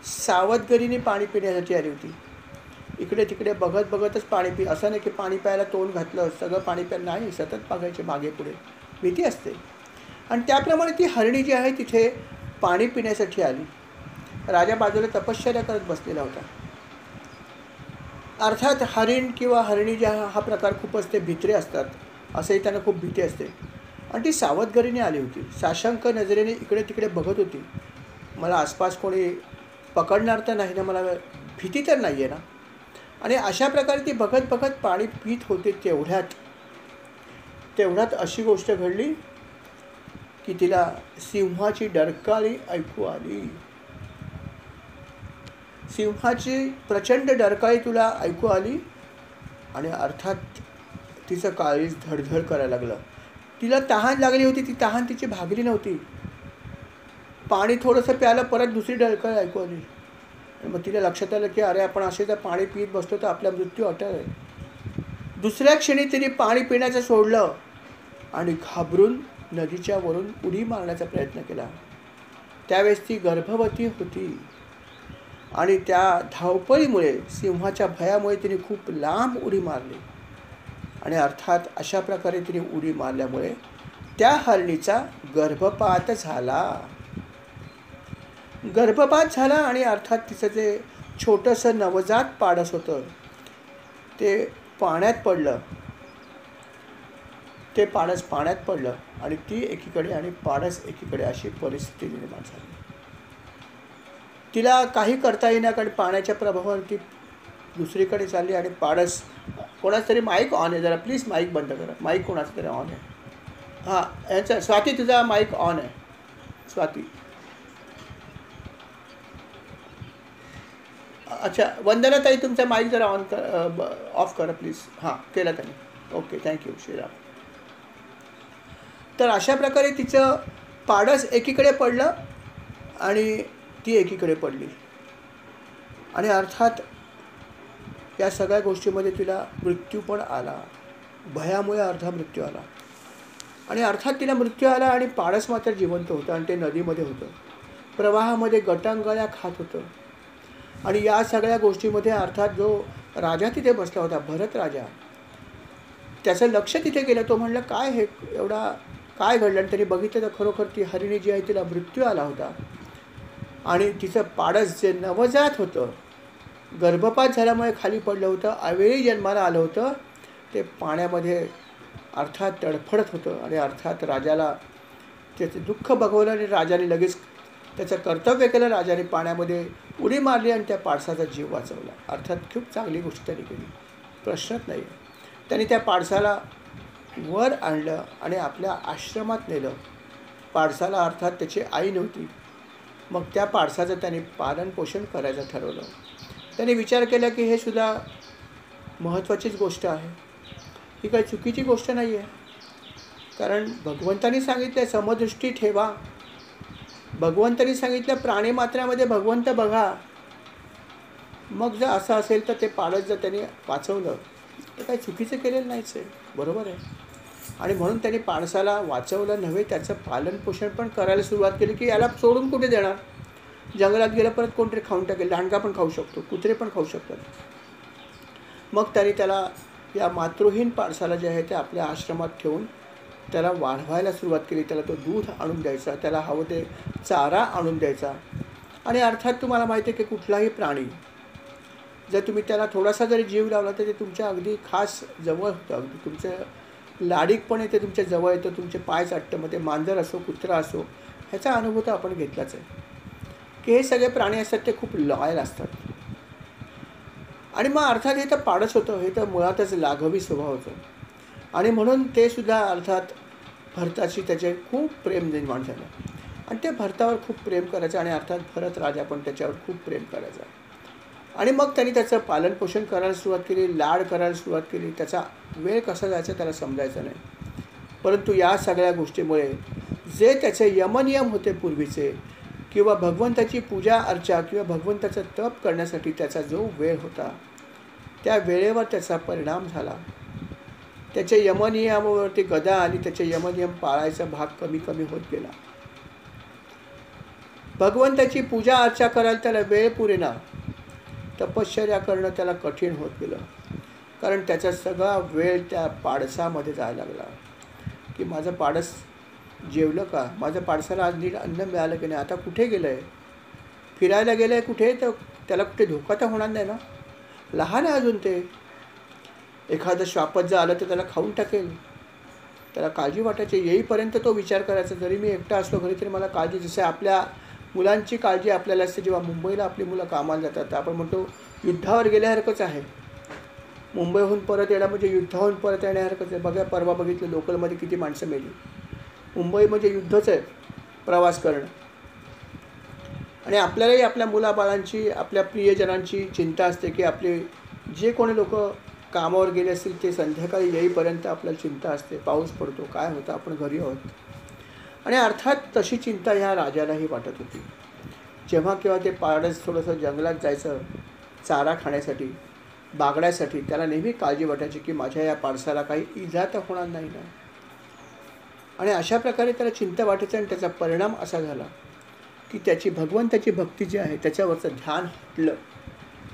सावधगिरीने पाणी पिण्यासाठी आली होती. इकडे तिकडे बघत बघतच पाणी पी, असं नाही की पाणी प्यायला तोंड घातलं सगळं पाणी प्यायला, नाही, सतत बघायचे मागे पुढे, भीती असते. आणि त्याप्रमाणे ती हरिणी जी आहे तिथे पाणी पिण्यासाठी आली. राजा बाजूला तपश्चर्या करत बसलेला होता. अर्थात हरिण किंवा हरिणी ज्या हा प्रकार खूपच ते भित्रे असतात, असंही त्यांना खूप भीती असते. आणि ती सावधगिरीने आली होती, साशंक नजरेने इकडे तिकडे बघत होती. मला आसपास कोणी पकडणार तर नाही ना, मला भीती तर नाही आहे ना. आणि अशा प्रकारे ती बघत बघत पाणी पित होते. तेवढ्यात अशी गोष्ट घडली की तिला सिंहाची डरकाळी ऐकू आली. सिंहाची प्रचंड डरकाळी तुला ऐकू आली. आणि अर्थात तिचं काळीज धडधड करायला लागलं. तिला तहान लागली होती, ती तहान तिची भागली नव्हती. पाणी थोडंसं प्यायला परत दुसरी डरकाळी ऐकू आली. मग तिला लक्षात आलं की अरे, आपण असे जर पाणी पित बसलो तर आपला मृत्यू अटळ आहे. दुसऱ्या क्षणी तिने पाणी पिण्याचं सोडलं आणि घाबरून नदीच्या वरून उडी मारण्याचा प्रयत्न केला. त्यावेळेस ती गर्भवती होती आणि त्या धावपळीमुळे, सिंहाच्या भयामुळे तिने खूप लांब उडी मारली. आणि अर्थात अशा प्रकारे तिने उडी मारल्यामुळे त्या हरणीचा गर्भपात झाला. आणि अर्थात तिचं जे छोटंसं नवजात पाडस होतं ते पाण्यात पडलं. ते पाडस पाण्यात पडलं आणि ती एकीकडे आणि पाडस एकीकडे, अशी परिस्थिती निर्माण झाली. तिला काही करता येईना, कारण पाण्याच्या प्रभावाने ती दुसरीकडे चालली. आणि पाडस, कोणाचं तरी माईक ऑन आहे, जरा प्लीज माईक बंद करा. माईक कोणाचं तरी ऑन आहे. हां, यांचा स्वाती, तुझा माईक ऑन आहे. स्वाती, अच्छा, वंदनाताई तुमचा माईक जरा ऑन ऑफ करा प्लीज. हां, केला त्यांनी. Okay, thank you Shriram. तर अशा प्रकारे तिचं पाडस एकीकडे पडलं आणि ती एकीकडे पडली. आणि अर्थात या सगळ्या गोष्टीमध्ये तिला मृत्यू पण आला. भयामुळे अर्धा मृत्यू आला. आणि अर्थात तिला मृत्यू आला आणि पाडस मात्र जिवंत होतं आणि ते नदीमध्ये होतं, प्रवाहामध्ये गटांगळ्या खात होतं. आणि या सगळ्या गोष्टीमध्ये अर्थात जो राजा तिथे बसला होता, भरत राजा, त्याचं लक्ष तिथे गेलं. तो म्हणलं काय हे एवढा काय घडलं. आणि त्यांनी बघितलं तर खरोखर ती हरिणी जी आहे तिला मृत्यू आला होता. आणि तिचं पाडस जे नवजात होतं, गर्भपात झाल्यामुळे खाली पडलं होतं, अवेळी जन्माला आलं होतं, ते पाण्यामध्ये अर्थात तडफडत होतं. आणि अर्थात राजाला त्याचं दुःख बघवलं आणि राजाने लगेच त्याचं कर्तव्य केलं. राजाने पाण्यामध्ये उडी मारली आणि त्या पाडसाचा जीव वाचवला. अर्थात खूप चांगली गोष्ट त्यांनी केली, प्रश्नच नाही. त्यांनी त्या पाडसाला वर आणलं आणि आपल्या आश्रमात नेलं. पाडसाला अर्थात त्याची आई नव्हती. मग त्या पाडसाचं त्यांनी पालनपोषण करायचं ठरवलं. त्यांनी विचार केला की हे सुद्धा महत्त्वाचीच गोष्ट आहे, ही काही चुकीची गोष्ट नाही आहे. कारण भगवंतांनी सांगितलं समदृष्टी ठेवा. भगवंतांनी सांगितलं प्राणीमात्रामध्ये भगवंत बघा. मग जर असं असेल तर ते पाडस जर त्यांनी वाचवलं तर काही चुकीचं केलेलं नाहीच आहे, बरोबर आहे. आणि म्हणून त्यांनी पाडसाला वाचवलं नव्हे, त्याचं पालनपोषण पण करायला सुरुवात केली. की याला सोडून कुठे देणार, जंगलात गेलं परत कोणतरी खाऊन टाकेल. लांडगा पण खाऊ शकतो, कुत्रे पण खाऊ शकतात. मग त्यांनी त्याला, या मातृहीन पाडसाला जे आहे ते आपल्या आश्रमात ठेवून त्याला वाढवायला सुरुवात केली. त्याला तो दूध आणून द्यायचा, त्याला हवं ते चारा आणून द्यायचा. आणि अर्थात तुम्हाला माहिती आहे की कुठलाही प्राणी जर तुम्ही त्याला थोडासा जरी जीव लावला तर ते तुमच्या अगदी खास जवळ होतं, अगदी तुमचं लाडीकपणे ते तुमच्या जवळ येतं, तुमचे पाय चाटतं. मग ते मांजर असो, कुत्रा असो, ह्याचा अनुभव तर आपण घेतलाच आहे की हे सगळे प्राणी असतात ते खूप लॉयल असतात. आणि मग अर्थात हे तर पाडस होतं, हे तर मुळातच लाघवी स्वभाव होतं. आणि म्हणून ते सुद्धा अर्थात भरताशी त्याचे खूप प्रेम निर्माण झालं. आणि ते भरतावर खूप प्रेम करायचं. आणि अर्थात भरत राजा पण त्याच्यावर खूप प्रेम करायचा. आणि मग त्यांनी त्याचं पालनपोषण करायला सुरुवात केली, लाड करायला सुरुवात केली. त्याचा वेळ कसा जायचा त्याला समजायचं नाही. परंतु या सगळ्या गोष्टीमुळे जे त्याचे यमनियम होते पूर्वीचे, किंवा भगवंताची पूजा अर्चा किंवा भगवंताचं तप करण्यासाठी त्याचा जो वेळ होता, त्या वेळेवर त्याचा परिणाम झाला. त्याच्या यमनियमावरती गदा आली, त्याचे यमनियम पाळायचा भाग कमी कमी होत गेला. भगवंताची पूजा अर्चा करायला त्याला वेळ पुरेना, तपश्चर्या करणं त्याला कठीण होत गेलं. कारण त्याचा सगळा वेळ त्या पाडसामध्ये जायला लागला, की माझं पाडस जेवलं का, माझं पाडसाला आज नीट अन्न मिळालं की नाही, आता कुठे गेलं आहे, फिरायला गेलं आहे कुठे, तर त्याला कुठे धोका तर होणार नाही ना, लहान आहे अजून ते, एखादं श्वापच जर आलं तर त्याला खाऊन टाकेल, त्याला काळजी वाटायची. येईपर्यंत तो विचार करायचा, जरी मी एकटा असलो घरी तरी मला काळजी. जसे आपल्या मुलांची काळजी आपल्याला असते, जेव्हा मुंबईला आपली मुलं कामाला जातात तर आपण म्हणतो युद्धावर गेल्यासारखंच आहे. मुंबईहून परत येणं म्हणजे युद्धाहून परत येण्यासारखंच आहे. बघा, परवा बघितलं लोकलमध्ये किती माणसं मेली. मुंबई म्हणजे युद्धच आहे, प्रवास करणं. आणि आपल्यालाही आपल्या मुलाबाळांची, आपल्या प्रियजनांची चिंता असते, की आपले जे कोणी लोक कामावर गेले असतील ते संध्याकाळी येईपर्यंत आपल्याला चिंता असते, पाऊस पडतो, काय होतं, आपण घरी आहोत. आणि अर्थात तशी चिंता ह्या राजालाही वाटत होती. जेव्हा केव्हा ते पारडस थोडंसं जंगलात जायचं चारा खाण्यासाठी, बागड्यासाठी, त्याला नेहमी काळजी वाटायची की माझ्या या पाडसाला काही इजा तर होणार नाही ना. आणि अशा प्रकारे त्याला चिंता वाटायचं. आणि त्याचा परिणाम असा झाला की त्याची भगवंताची भक्ती जी आहे त्याच्यावरचं ध्यान हटलं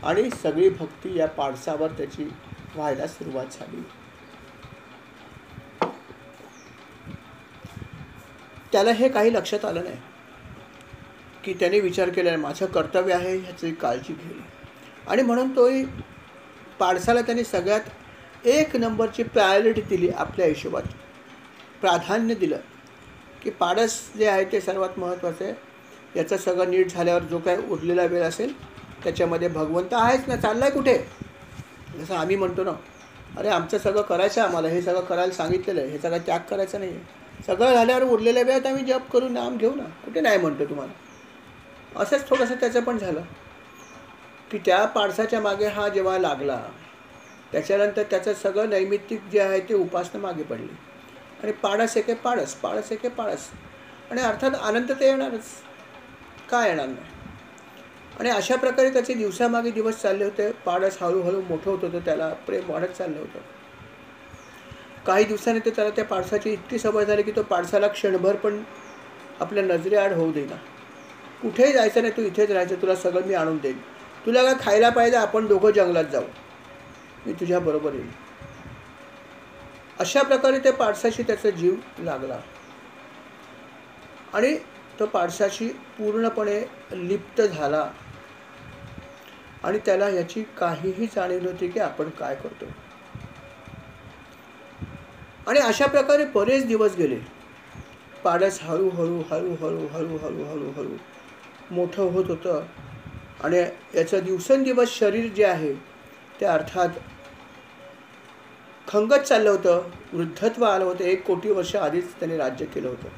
आणि सगळी भक्ती या पाडसावर त्याची व्हायला सुरुवात झाली. त्याला हे काही लक्षात आलं नाही की त्याने विचार केला माझं कर्तव्य आहे ह्याची काळजी घेईल. आणि म्हणून तोही पाडसाला त्याने सगळ्यात एक नंबरची प्रायोरिटी दिली, आपल्या हिशोबात प्राधान्य दिलं की पाडस जे आहे ते सर्वात महत्त्वाचं आहे. याचं सगळं नीट झाल्यावर जो काय उरलेला वेळ असेल त्याच्यामध्ये भगवंत आहेच ना, चाललाय कुठे. जसं आम्ही म्हणतो ना, अरे आमचं सगळं करायचं आहे, आम्हाला हे सगळं करायला सांगितलेलं आहे, हे सगळं त्याग करायचा नाही आहे, सगळं झाल्यावर उरलेल्या वेळात आम्ही जप करू, नाम घेऊ ना, कुठे नाही म्हणतो तुम्हाला. असंच थोडंसं त्याचं पण झालं की त्या पाडसाच्या मागे हा जेव्हा लागला त्याच्यानंतर त्याचं सगळं नैमित्तिक जे आहे ते उपासना मागे पडली. आणि पाडस एके पाडस, पाडस एके पाडस. आणि अर्थात आनंद तर येणारच, काय येणार नाही. आणि अशा प्रकारे त्याचे दिवसामागे दिवस चालले होते. पाडस हळूहळू मोठं होत होतं, त्याला प्रेम वाढत चाललं होतं. काही दिवसांनी तर त्याला त्या पाडसाची इतकी सवय झाली की तो पाडसाला क्षणभर पण आपल्या नजरेआड होऊ देईना. कुठेही जायचं नाही, तू इथेच राहायचं, तुला सगळं मी आणून देईन, तुला काय खायला पाहिजे आपण दोघं जंगलात जाऊ, मी तुझ्याबरोबर येईन. अशा प्रकारे त्या पाडसाशी त्याचा जीव लागला आणि तो पाडसाशी पूर्णपणे लिप्त झाला. आणि त्याला याची काहीही जाणीव नव्हती की आपण काय करतो. आणि अशा प्रकारे बरेच दिवस गेले. पाडस हळूहळू हळूहळू हळूहळू हळूहळू मोठं होत होतं. आणि याचं दिवसेंदिवस शरीर जे आहे ते अर्थात खंगत चाललं होतं, वृद्धत्व आलं होतं. 1 कोटी वर्ष आधीच त्याने राज्य केलं होतं,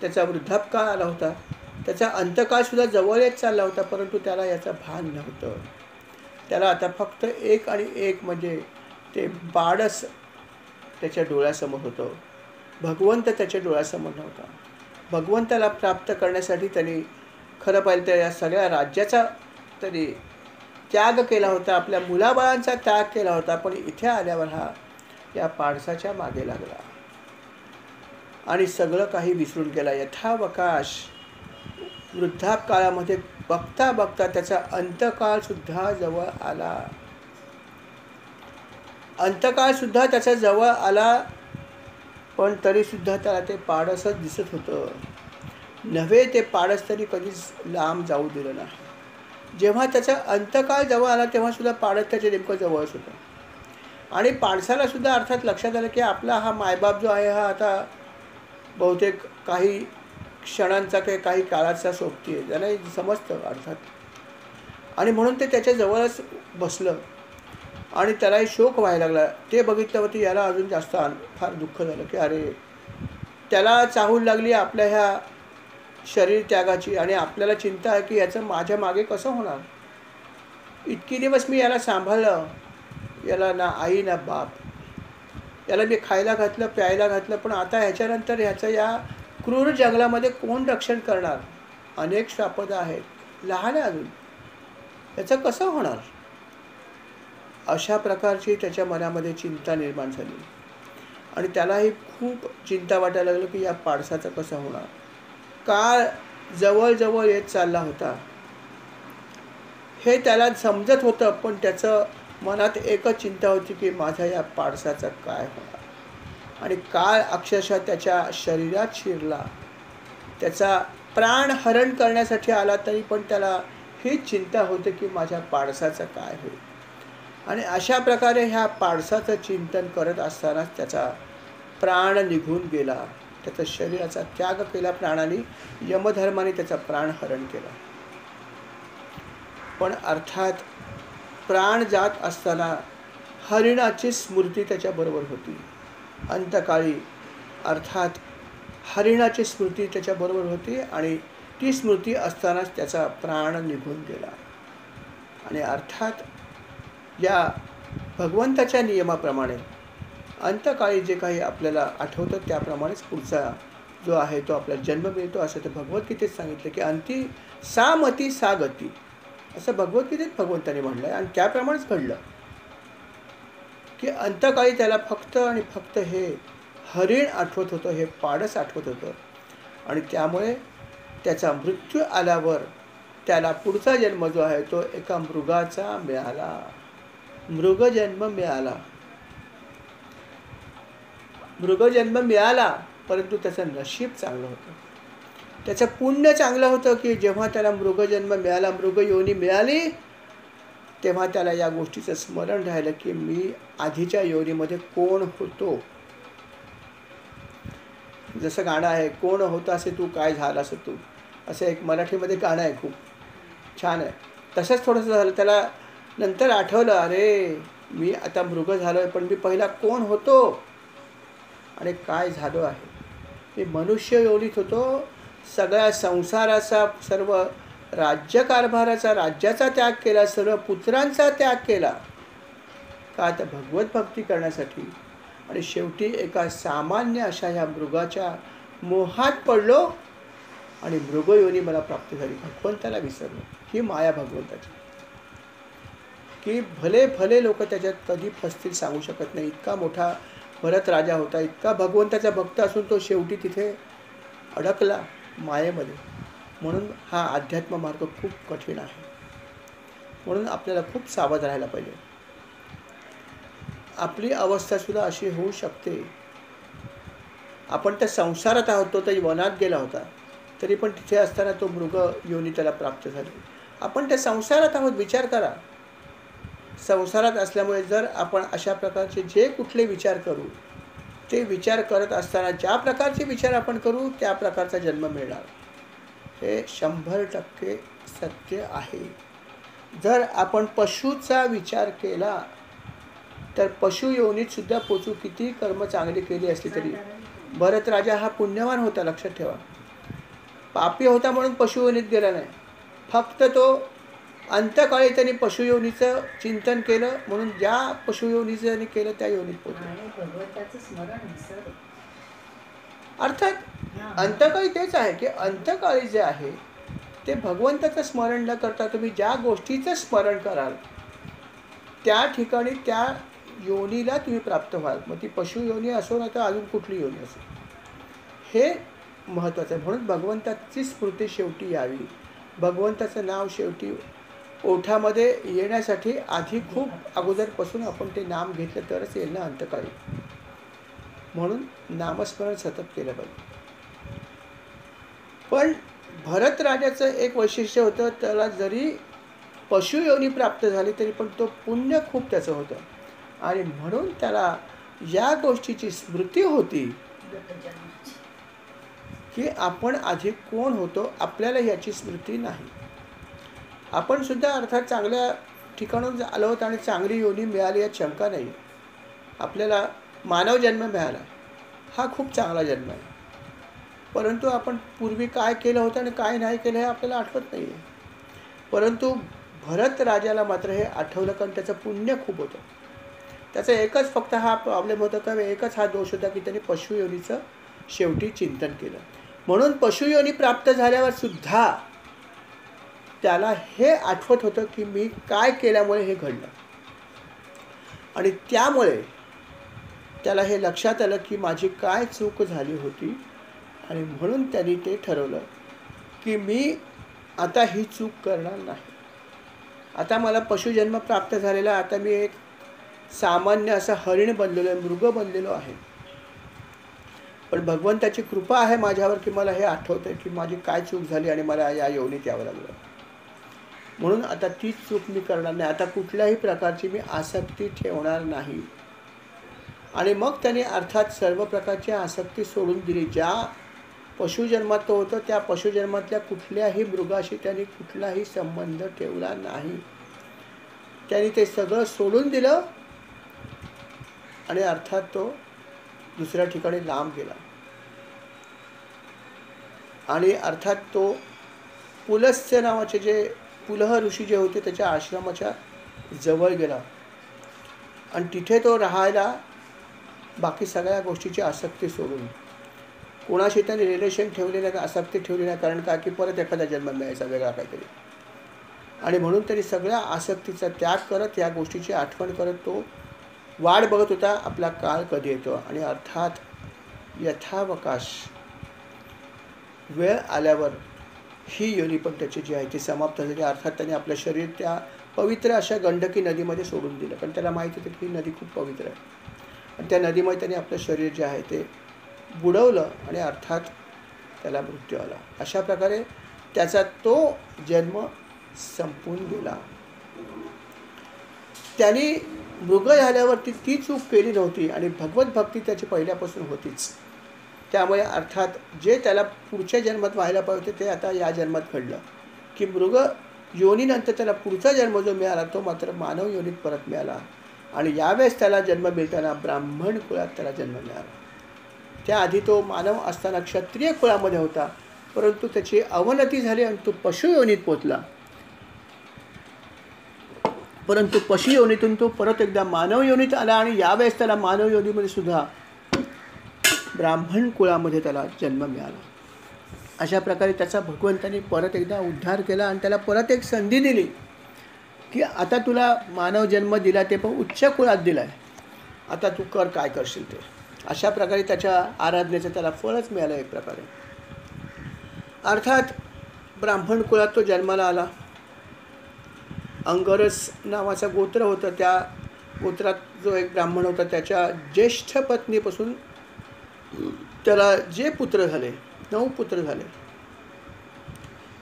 त्याचा वृद्धापकाळ आला होता, त्याचा अंतकाळसुद्धा जवळ येत चालला होता. परंतु त्याला याचं भान नव्हतं. त्याला आता फक्त एक आणि एक म्हणजे ते पाडस त्याच्या डोळ्यासमोर होतं, भगवंत त्याच्या डोळ्यासमोर नव्हता. भगवंताला प्राप्त करण्यासाठी त्यांनी खरं पाहिलं तर या सगळ्या राज्याचा तरी त्याग केला होता, आपल्या मुलाबाळांचा त्याग केला होता. पण इथे आल्यावर हा या पाडसाच्या मागे लागला आणि सगळं काही विसरून गेला. यथावकाश वृद्धापकाळामध्ये बघता बघता त्याचा अंतकाळसुद्धा जवळ आला. अंतकाळसुद्धा त्याच्या जवळ आला, पण तरीसुद्धा त्याला ते पाडसच दिसत होतं. नव्हे ते पाडस तरी कधीच लांब जाऊ दिलं नाही. जेव्हा त्याचा अंतकाळ जवळ आला तेव्हासुद्धा पाडस त्याच्या नेमकं जवळच होतं. आणि पाडसालासुद्धा अर्थात लक्षात आलं की आपला हा मायबाप जो आहे हा आता बहुतेक काही क्षणांचा काही काळाचा सोबती आहे, त्याला समजतं अर्थात. आणि म्हणून ते त्याच्या जवळच बसलं आणि त्यालाही शोक व्हायला लागला. ते बघितल्यावरती याला अजून जास्त फार दुःख झालं की अरे, त्याला चाहूल लागली आपल्या ह्या शरीर त्यागाची. आणि आपल्याला चिंता आहे की याचं माझ्या मागे कसं होणार. इतकी दिवस मी याला सांभाळलं, याला ना आई ना बाप, याला मी खायला घातलं, प्यायला घातलं, पण आता ह्याच्यानंतर ह्याचं या क्रूर जंगलामध्ये कोण रक्षण करणार? अनेक श्वापदं आहेत, लहान आहे अजून, याचं कसं होणार? अशा प्रकारची त्याच्या मनामध्ये चिंता निर्माण झाली आणि त्यालाही खूप चिंता वाटायला लागली की या पाडसाचं कसं होणार. काळ जवळजवळ येत चालला होता हे त्याला समजत होतं, पण त्याचं मनात एकच चिंता होती की माझ्या या पाडसाचं काय होणार. आणि काळ अक्षरशः त्याच्या शरीरात शिरला, त्याचा प्राण हरण करण्यासाठी आला, तरी पण त्याला हीच चिंता होते की माझ्या पाडसाचं काय होईल. आणि अशा प्रकारे ह्या पाडसाचं चिंतन करत असतानाच त्याचा प्राण निघून गेला. त्याचा शरीराचा त्याग केला प्राणाने, यमधर्माने त्याचा प्राण हरण केला. पण अर्थात प्राण जात असताना हरिणाची स्मृती त्याच्याबरोबर होती. अंतकाळी अर्थात हरिणाची स्मृती त्याच्याबरोबर होती आणि ती स्मृती असतानाच त्याचा प्राण निघून गेला. आणि अर्थात या भगवंताच्या नियमाप्रमाणे अंतकाळी जे काही आपल्याला आठवतं त्याप्रमाणेच पुढचा जो आहे तो आपला जन्म मिळतो, असं तर भगवद्गीतेत सांगितलं की अंती सा मती सा गती, असं भगवद्गीतेत भगवंताने म्हणलं आहे. आणि त्याप्रमाणेच घडलं की अंतकाळी त्याला फक्त आणि फक्त हे हरिण आठवत होतं, हे पाडस आठवत होतं. आणि त्यामुळे त्याचा मृत्यू आल्यावर त्याला पुढचा जन्म जो आहे तो एका मृगाचा मिळाला, मृगजन्म मिळाला. मृगजन्म मिळाला, परंतु त्याचं नशीब चांगलं होतं, त्याचं पुण्य चांगलं होतं की जेव्हा त्याला मृगजन्म मिळाला, मृगयोनी मिळाली, तेव्हा त्याला या गोष्टीचं स्मरण राहिलं की मी आधीच्या योनीमध्ये कोण होतो. जसं गाणं आहे, कोण होतास तू, काय झालास तू, असं एक मराठीमध्ये गाणं आहे, खूप छान आहे. तसंच थोडंसं झालं. त्याला नंतर आठवलं, अरे मी आता मृग झालो आहे, पण मी पहिला कोण होतो आणि काय झालो आहे. मी मनुष्य योनीत होतो, सगळ्या संसाराचा, सर्व राज्यकारभाराचा, राज्याचा त्याग केला, सर्व पुत्रांचा त्याग केला का तर भगवत भक्ती करण्यासाठी. आणि शेवटी एका सामान्य अशा ह्या मृगाच्या मोहात पडलो आणि मृगयोनी मला प्राप्त झाली. भगवंताला विसरलो. ही माया भगवंताची की भले भले लोक त्याच्यात कधी फसतील सांगू शकत नाही. इतका मोठा भरत राजा होता, इतका भगवंताचा भक्त असून तो शेवटी तिथे अडकला मायेमध्ये. म्हणून हा अध्यात्म मार्ग खूप कठीण आहे. म्हणून आपल्याला खूप सावध राहायला पाहिजे. आपली अवस्थासुद्धा अशी होऊ शकते. आपण त्या संसारात आहोत, तो तरी वनात गेला होता, तरी पण तिथे असताना तो मृग योनी त्याला प्राप्त झाली. आपण त्या संसारात आहोत, विचार करा. संसारात असल्यामुळे जर आपण अशा प्रकारचे जे कुठले विचार करू, ते विचार करत असताना ज्या प्रकारचे विचार आपण करू त्या प्रकारचा जन्म मिळणार, हे 100% सत्य आहे. जर आपण पशुचा विचार केला तर पशु योनीत सुद्धा पोचू, किती कर्म चांगली केली असली तरी. भरत राजा हा पुण्यवान होता, लक्षात ठेवा. पापी होता म्हणून पशु योनीत गेला नाही. फक्त तो अंतकाळी त्यांनी पशुयोनीचं चिंतन केलं, म्हणून ज्या पशुयोनीचं त्यांनी केलं त्या योनीत पोचलं. अर्थात अंतकाळी तेच आहे की अंतकाळी जे आहे ते भगवंताचं स्मरण न करता तुम्ही ज्या गोष्टीचं स्मरण कराल त्या ठिकाणी त्या योनीला तुम्ही प्राप्त व्हाल. मग ती पशुयोनी असो ना तर अजून कुठली योनी असो, हे महत्त्वाचं आहे. म्हणून भगवंताची स्मृती शेवटी यावी, भगवंताचं नाव शेवटी ओठामध्ये येण्यासाठी आधी खूप अगोदरपासून आपण ते नाम घेतलं तरच येईल ना अंतकाळी. म्हणून नामस्मरण सतत केलं पाहिजे. पण भरत राजाचं एक वैशिष्ट्य होतं, त्याला जरी पशुयोनी प्राप्त झाली तरी पण तो पुण्य खूप त्याचं होतं आणि म्हणून त्याला या गोष्टीची स्मृती होती की आपण आधी कोण होतो. आपल्याला याची स्मृती नाही. आपण सुद्धा अर्थात चांगल्या ठिकाणून आलो आहोत आणि चांगली योनी मिळाली यात शंका नाही. आपल्याला मानव जन्म मिळाला, हा खूप चांगला जन्म आहे. परंतु आपण पूर्वी काय केलं होतं आणि काय नाही केलं हे आपल्याला आठवत नाही आहे. परंतु भरत राजाला मात्र हे आठवलं, कारण त्याचं पुण्य खूप होतं. त्याचा एकच फक्त हा प्रॉब्लेम होता का एकच हा दोष होता की त्याने पशुयोनीचं शेवटी चिंतन केलं. म्हणून पशुयोनी प्राप्त झाल्यावर सुद्धा त्याला हे आठवत होतं की मी काय केल्यामुळे हे घडलं, आणि त्यामुळे त्याला हे लक्षात आलं की माझी काय चूक झाली होती. आणि म्हणून त्यांनी ते ठरवलं की मी आता ही चूक करणार नाही. आता मला पशुजन्म प्राप्त झालेला, आता मी एक सामान्य असं हरिण बनलेलो आहे, मृग बनलेलो आहे. पण भगवंताची कृपा आहे माझ्यावर की मला हे आठवतंय की माझी काय चूक झाली आणि मला या योनीत यावं लागलं. म्हणून आता तीच चूक मी करणार नाही. आता कुठल्याही प्रकारची मी आसक्ती ठेवणार नाही. आणि मग त्याने अर्थात सर्व प्रकारची आसक्ती सोडून दिली. ज्या पशुजन्मात तो होता त्या पशुजन्मातल्या कुठल्याही मृगाशी त्याने कुठलाही संबंध ठेवला नाही. त्याने ते सगळं सोडून दिलं आणि अर्थात तो दुसऱ्या ठिकाणी लांब गेला. आणि अर्थात तो पुलस्त्य नावाचे जे पुलह ऋषी जे होते त्याच्या आश्रमाच्या जवळ गेला आणि तिथे तो राहायला बाकी सगळ्या गोष्टीची आसक्ती सोडून. कोणाशी त्याने रिलेशन ठेवले नाही, आसक्ती ठेवली नाही. कारण का की परत एखादा जन्म मिळायचा वेगळा काहीतरी. आणि म्हणून त्यांनी सगळ्या आसक्तीचा त्याग करत या गोष्टीची आठवण करत तो वाट बघत होता आपला काळ कधी येतो. आणि अर्थात यथावकाश वेळ आल्यावर ही योनी पण त्याची जी आहे ती समाप्त झाली. अर्थात त्याने आपलं शरीर त्या पवित्र अशा गंडकी नदीमध्ये सोडून दिलं. कारण त्याला माहिती होतं की ही नदी खूप पवित्र आहे. आणि त्या नदीमध्ये त्याने आपलं शरीर जे आहे ते बुडवलं आणि अर्थात त्याला मृत्यू आला. अशा प्रकारे त्याचा तो जन्म संपून गेला. त्यांनी मृग झाल्यावरती ती चूक केली नव्हती आणि भगवत भक्ती त्याची पहिल्यापासून होतीच. त्यामुळे अर्थात जे त्याला पुढच्या जन्मात व्हायला पाहिजे ते आता या जन्मात घडलं की मृग योनीनंतर त्याला पुढचा जन्म जो मिळाला तो मात्र मानव योनीत परत मिळाला. आणि यावेळेस त्याला जन्म मिळताना ब्राह्मण कुळात त्याला जन्म मिळाला. त्याआधी तो मानव असताना क्षत्रिय कुळामध्ये होता, परंतु त्याची अवनती झाली आणि तो पशुयोनीत पोचला. परंतु पशुयोनीतून तो परत एकदा मानव योनीत आला आणि यावेळेस त्याला मानव योनीमध्ये सुद्धा ब्राह्मण कुळामध्ये त्याला जन्म मिळाला. अशा प्रकारे त्याचा भगवंतांनी परत एकदा उद्धार केला आणि त्याला परत एक संधी दिली की आता तुला मानव जन्म दिला ते पण उच्च कुळात दिला आहे, आता तू कर काय करशील ते. अशा प्रकारे त्याच्या आराधनेचं त्याला फळच मिळालं एक प्रकारे. अर्थात ब्राह्मण कुळात तो जन्माला आला. अंगरस नावाचा गोत्र होतं. त्या गोत्रात जो एक ब्राह्मण होता त्याच्या ज्येष्ठ पत्नीपासून त्याला जे पुत्र झाले 9 पुत्र झाले.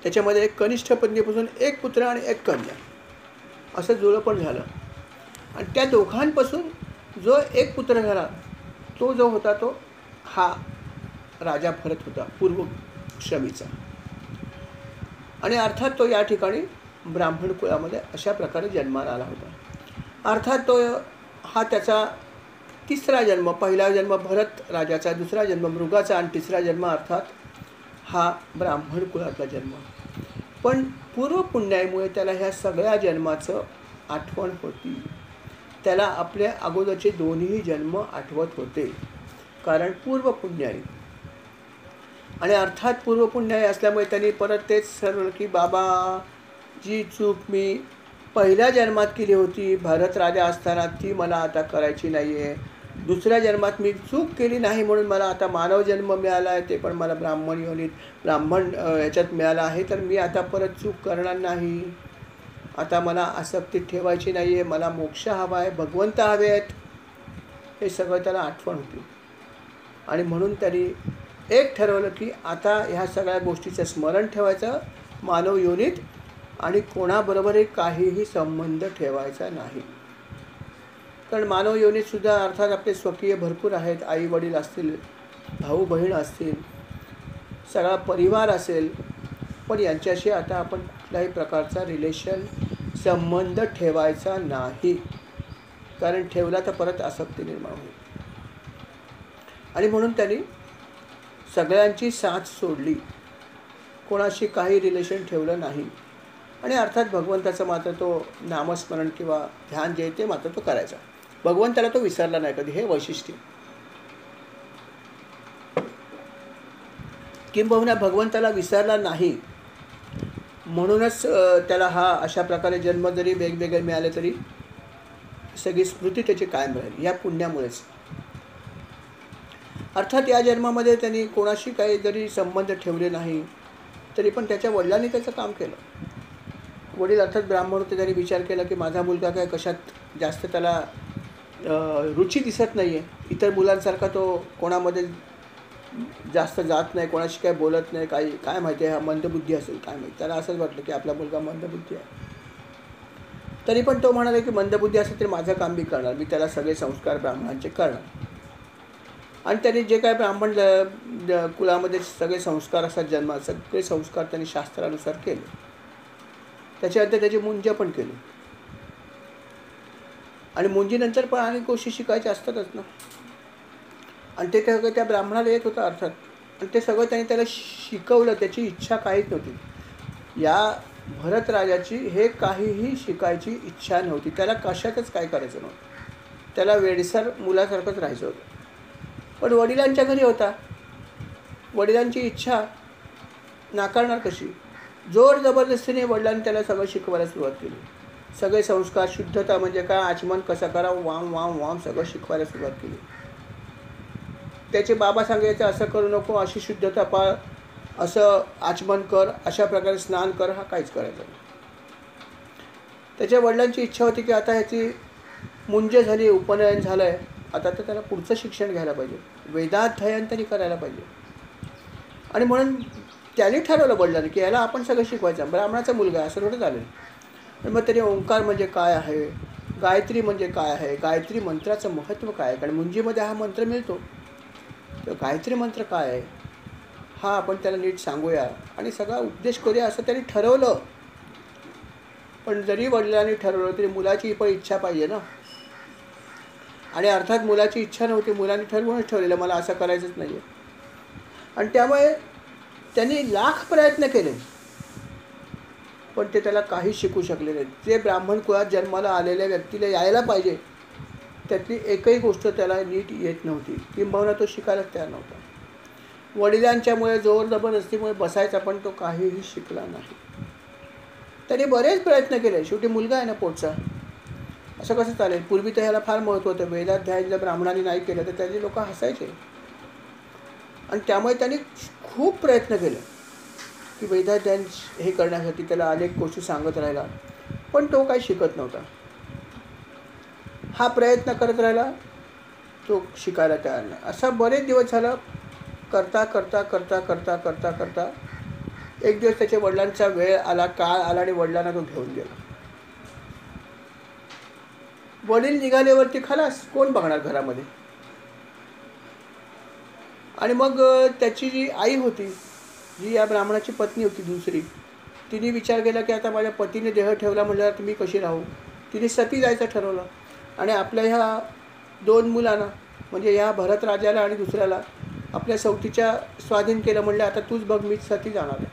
त्याच्यामध्ये एक कनिष्ठ पत्नीपासून 1 पुत्र आणि 1 कन्या असं जुळं पण झालं. आणि त्या दोघांपासून जो 1 पुत्र झाला तो जो होता तो हा राजा भरत होता पूर्वक्षमीचा. आणि अर्थात तो या ठिकाणी ब्राह्मण कुळामध्ये अशा प्रकारे जन्माला आला होता. अर्थात तो हा त्याचा तिसरा जन्म. पहिला जन्म भरत राजाचा, दुसरा जन्म मृगाचा आणि तिसरा जन्म अर्थात हा ब्राह्मण कुळातला जन्म. पण पूर्वपुण्यामुळे त्याला ह्या सगळ्या जन्माचं आठवण होती. त्याला आपल्या अगोदरचे दोन्ही जन्म आठवत होते कारण पूर्वपुण्याई. आणि अर्थात पूर्वपुण्याई असल्यामुळे त्यांनी परत तेच ठरवलं की बाबा जी चूक मी पहिल्या जन्मात केली होती भरत राजा असताना ती मला आता करायची नाही आहे. दुसऱ्या जन्मात मी चूक केली नाही म्हणून मला आता मानव जन्म मिळाला आहे, ते पण मला ब्राह्मण योनीत ब्राह्मण याच्यात मिळाला आहे. तर मी आता परत चूक करणार नाही. आता मला आसक्ती ठेवायची नाही आहे. मला मोक्ष हवा आहे, भगवंत हवे आहेत. हे सगळं त्याला आठवण होती. आणि म्हणून त्यांनी एक ठरवलं की आता ह्या सगळ्या गोष्टीचं स्मरण ठेवायचं मानव योनीत आणि कोणाबरोबरही काहीही संबंध ठेवायचा नाही. कारण मानव योनीतसुद्धा अर्थात आपले स्वकीय भरपूर आहेत. आई वडील असतील, भाऊ बहीण असतील, सगळा परिवार असेल. पण यांच्याशी आता आपण कुठल्याही प्रकारचा रिलेशन संबंध ठेवायचा नाही. कारण ठेवला तर परत आसक्ती निर्माण होईल. आणि म्हणून त्यांनी सगळ्यांची साथ सोडली, कोणाशी काही रिलेशन ठेवलं नाही. आणि अर्थात भगवंताचं मात्र तो नामस्मरण किंवा ध्यान जे ते मात्र तो करायचा. भगवंताला तो विसरला नाही कधी, हे वैशिष्ट्य. किंबहुना भगवंताला विसरला नाही म्हणूनच त्याला हा अशा प्रकारे जन्म जरी वेगवेगळे मिळाले तरी सगळी स्मृती त्याची कायम राहील, या पुण्यामुळेच. अर्थात या जन्मामध्ये त्यांनी कोणाशी काही जरी संबंध ठेवले नाही तरी पण त्याच्या वडिलांनी त्याचं काम केलं. वडील अर्थात ब्राह्मण होते, त्यांनी विचार केला की माझा मुलगा काय कशात जास्त त्याला रुची दिसत नाही आहे, इतर मुलांसारखा तो कोणामध्ये जास्त जात नाही, कोणाशी काय बोलत नाही, काय माहिती आहे, हा मंदबुद्धी असेल काय माहिती. त्याला असंच वाटलं की आपला मुलगा मंदबुद्धी आहे. तरी पण तो म्हणाला की मंदबुद्धी असेल तरी माझं काम मी करणार, मी त्याला सगळे संस्कार ब्राह्मणांचे करणार. आणि त्यांनी जे काय ब्राह्मण कुलामध्ये सगळे संस्कार असतात जन्मात, सगळे संस्कार त्यांनी शास्त्रानुसार केले. त्याच्यानंतर त्याची मुंज पण केली. आणि मुंजीनंतर पण अनेक गोष्टी शिकायच्या असतातच ना. आणि ते सगळं त्या ब्राह्मणाला येत होतं अर्थात. आणि ते सगळं त्यांनी त्याला शिकवलं. त्याची इच्छा काहीच नव्हती. या भरत राजाची हे काहीही शिकायची इच्छा नव्हती. त्याला कशातच काय करायचं नव्हतं. त्याला वेडसर मुलासारखंच राहायचं होतं. पण वडिलांच्या घरी होता. वडिलांची इच्छा नाकारणार कशी? जोर जबरदस्तीने वडिलांनी त्याला सगळं शिकवायला सुरुवात केली. सगळे संस्कार, शुद्धता म्हणजे काय, आचमन कसं करावं, वाम वाम वाम सगळं शिकवायला सुरुवात केली. त्याचे बाबा सांगायचे असं करू नको, अशी शुद्धता पाळ, असं आचमन कर, अशा प्रकारे स्नान कर, हा काहीच करायचा नाही. त्याच्या वडिलांची इच्छा होती की आता ह्याची मुंज झाली, उपनयन झालं आहे, आता तर त्याला पुढचं शिक्षण घ्यायला पाहिजे, वेदाध्ययन त्यांनी करायला पाहिजे. आणि म्हणून त्यांनी ठरवलं वडिलांनी की याला आपण सगळं शिकवायचं. ब्राह्मणाचा मुलगा आहे असं थोडं झालं. मग त्यांनी ओंकार म्हणजे काय आहे, गायत्री म्हणजे काय आहे, गायत्री मंत्राचं महत्त्व काय आहे, कारण मुंजीमध्ये हा मंत्र मिळतो, तर गायत्री मंत्र काय आहे हा आपण त्याला नीट सांगूया आणि सगळा उपदेश करूया असं त्यांनी ठरवलं. पण जरी वडिलांनी ठरवलं तरी मुलाची पण इच्छा पाहिजे ना. आणि अर्थात मुलाची इच्छा नव्हती, मुलांनी ठरवूनच ठेवलेलं मला असं करायचंच नाही आहे. आणि त्यामुळे त्यांनी लाख प्रयत्न केले पण ते त्याला काही शिकू शकले नाही. जे ब्राह्मण कुळात जन्माला आलेल्या व्यक्तीला यायला पाहिजे त्यातली एकही गोष्ट त्याला नीट येत नव्हती, किंबहुना तो शिकायलाच तयार नव्हता. वडिलांच्यामुळे जोर जबरदस्तीमुळे बसायचा पण तो काहीही शिकला नाही. त्यांनी बरेच प्रयत्न केले. शेवटी मुलगा आहे ना पोटचा, असं कसं चालेल. पूर्वी तर ह्याला फार महत्त्व होतं. वेदाध्यायन जर ब्राह्मणांनी नाही केलं तर त्याचे लोक हसायचे. आणि त्यामुळे त्यांनी खूप प्रयत्न केले की वेदाध्ययन हे करण्यासाठी त्याला अनेक गोष्टी सांगत राहिला पण तो काही शिकत नव्हता. हा प्रयत्न करत राहिला, तो शिकायला तयार नाही. असा बरेच दिवस झाला. करता करता करता करता करता करता एक दिवस त्याच्या वडिलांचा वेळ आला, काळ आला आणि वडिलांना तो घेऊन गेला. वडील निघाल्यावरती खलास कोण बघणार घरामध्ये. आणि मग त्याची जी आई होती, जी या ब्राह्मणाची पत्नी होती दुसरी, तिने विचार केला की आता माझ्या पतीने देह ठेवला म्हटल्यावर मी कशी राहू. तिने सती जायचं ठरवलं आणि आपल्या ह्या दोन मुलांना म्हणजे ह्या भरत राजाला आणि दुसऱ्याला आपल्या सवतीच्या स्वाधीन केलं. म्हणलं आता तूच बघ, मीच सती जाणार आहे.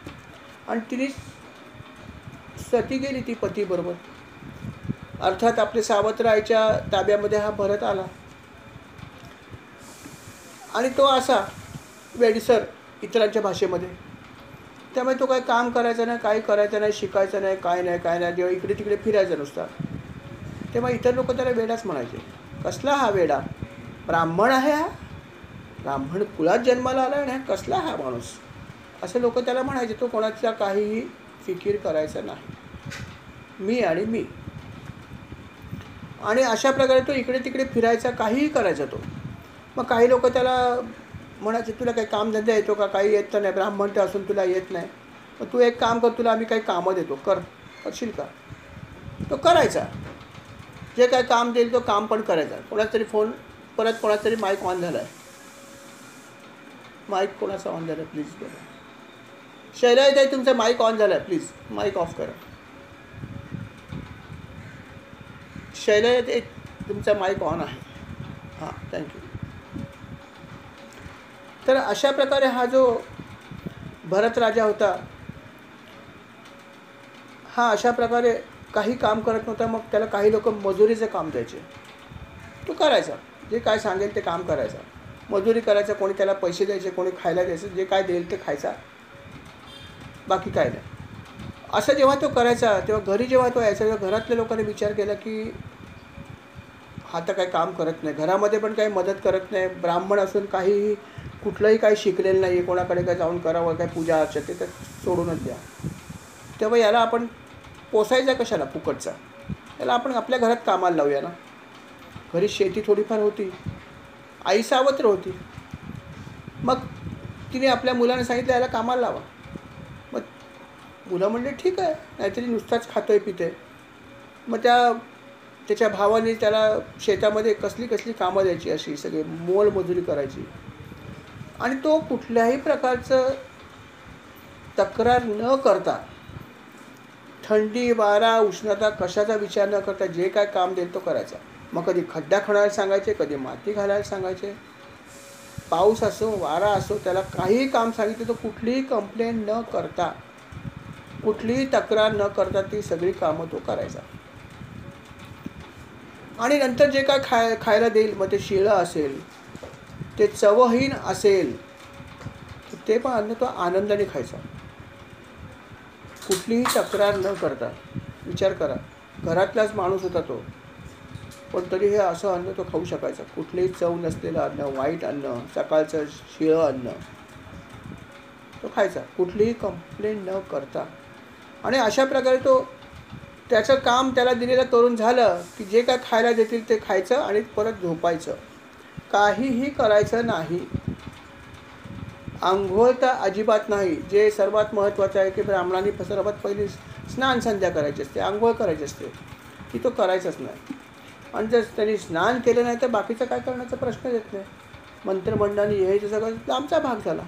आणि तिने सती गेली ती पतीबरोबर. अर्थात आपल्या सावत्राईच्या ताब्यामध्ये हा भरत आला आणि तो असा वेडसर इतरांच्या भाषेमध्ये. त्यामुळे तो काही काम करायचं नाही, काही करायचं नाही, शिकायचं नाही, काय नाही. जेव्हा इकडे तिकडे फिरायचं नुसता, तेव्हा इतर लोक त्याला वेडाच म्हणायचे. कसला हा वेडा, ब्राह्मण आहे हा, ब्राह्मण कुलात जन्माला आला आणि हा कसला हा माणूस, असे लोक त्याला म्हणायचे. तो कोणाचा काहीही फिकीर करायचा नाही, मी आणि मी. आणि अशा प्रकारे तो इकडे तिकडे फिरायचा, काहीही करायचा तो. मग काही लोक त्याला म्हणायचे तुला काही कामधंदा येतो का, काही येत नाही, ब्राह्मण तर असून तुला येत नाही, मग तू एक काम कर, तुला आम्ही काही कामं देतो, करशील का. तो करायचा. जे काय काम देईल तो काम पण करायचा. कोणाचा तरी फोन, परत कोणाचा तरी माईक ऑन झाला आहे. माईक कोणाचा ऑन झाला प्लीज बघा. शैलाताई तुमचा माईक ऑन झाला आहे, प्लीज माईक ऑफ करा. शैलाताई तुमचा माईक ऑन आहे. हां थँक्यू. तर अशा प्रकारे हा जो भरत राजा होता हा अशा प्रकारे काही काम करत नव्हता. मग त्याला काही लोक मजुरीचं काम द्यायचे. तो करायचा, जे काय सांगेल ते काम करायचं, मजुरी करायचं, कोणी त्याला पैसे द्यायचे, कोणी खायला द्यायचं, जे काय देईल ते खायचा, बाकी काय नाही. असं जेव्हा तो करायचा तेव्हा घरी जेव्हा तो यायचा तेव्हा घरातल्या लोकांनी विचार केला की हा तर काही काम करत नाही, घरामध्ये पण काही मदत करत नाही, ब्राह्मण असून काहीही कुठलंही काही शिकलेलं नाही आहे, कोणाकडे काय जाऊन करावं, काय पूजा अर्चा ते तर सोडूनच द्या. तेव्हा याला आपण पोसायचा कशाला फुकटचा, याला आपण आपल्या घरात कामाला लावूया ना. घरी शेती थोडीफार होती, आई सावत्र होती, मग तिने आपल्या मुलाने सांगितलं याला कामाला लावा. मग मुलं म्हणले ठीक आहे, नाहीतरी नुसताच खातोय पितोय. मग त्याच्या भावाने त्याला शेतामध्ये कसली कसली कामं द्यायची, अशी सगळी मोलमजुरी करायची, आणि तो कुठल्याही प्रकारचं तक्रार न करता, थंडी वारा उष्णता कशाचा विचार न करता जे काय काम देईल तो करायचा. मग कधी खड्डा खणायला सांगायचे, कधी माती घालायला सांगायचे, पाऊस असो वारा असो, त्याला काहीही काम सांगितलं तो कुठलीही कंप्लेंट न करता, कुठलीही तक्रार न करता ती सगळी कामं तो करायचा. आणि नंतर जे काय खायला देईल, मग ते शिळं असेल, ते चवहीन असेल, ते पण अन्न तो आनंदाने खायचा, कुठलीही तक्रार न करता. विचार करा, घरातलाच माणूस होता तो, पण तरी हे असं अन्न तो खाऊ शकायचा, कुठलीही चव नसलेलं अन्न, वाईट अन्न, सकाळचं शिळं अन्न तो खायचा, कुठलीही कंप्लेंट न करता. आणि अशा प्रकारे तो त्याचं काम त्याला दिलेलं करून झालं की जे काय खायला देतील ते खायचं आणि परत झोपायचं, काहीही करायचं नाही. आंघोळ तर अजिबात नाही. जे सर्वात महत्त्वाचं आहे की ब्राह्मणांनी सर्वात पहिली स्नान संध्या करायची असते, आंघोळ करायची असते, की तो करायचाच नाही. आणि जर त्यांनी स्नान केलं नाही तर बाकीचं काय करण्याचा प्रश्न येत नाही. मंत्रमंडळाने यायचं सगळं आमचा भाग झाला.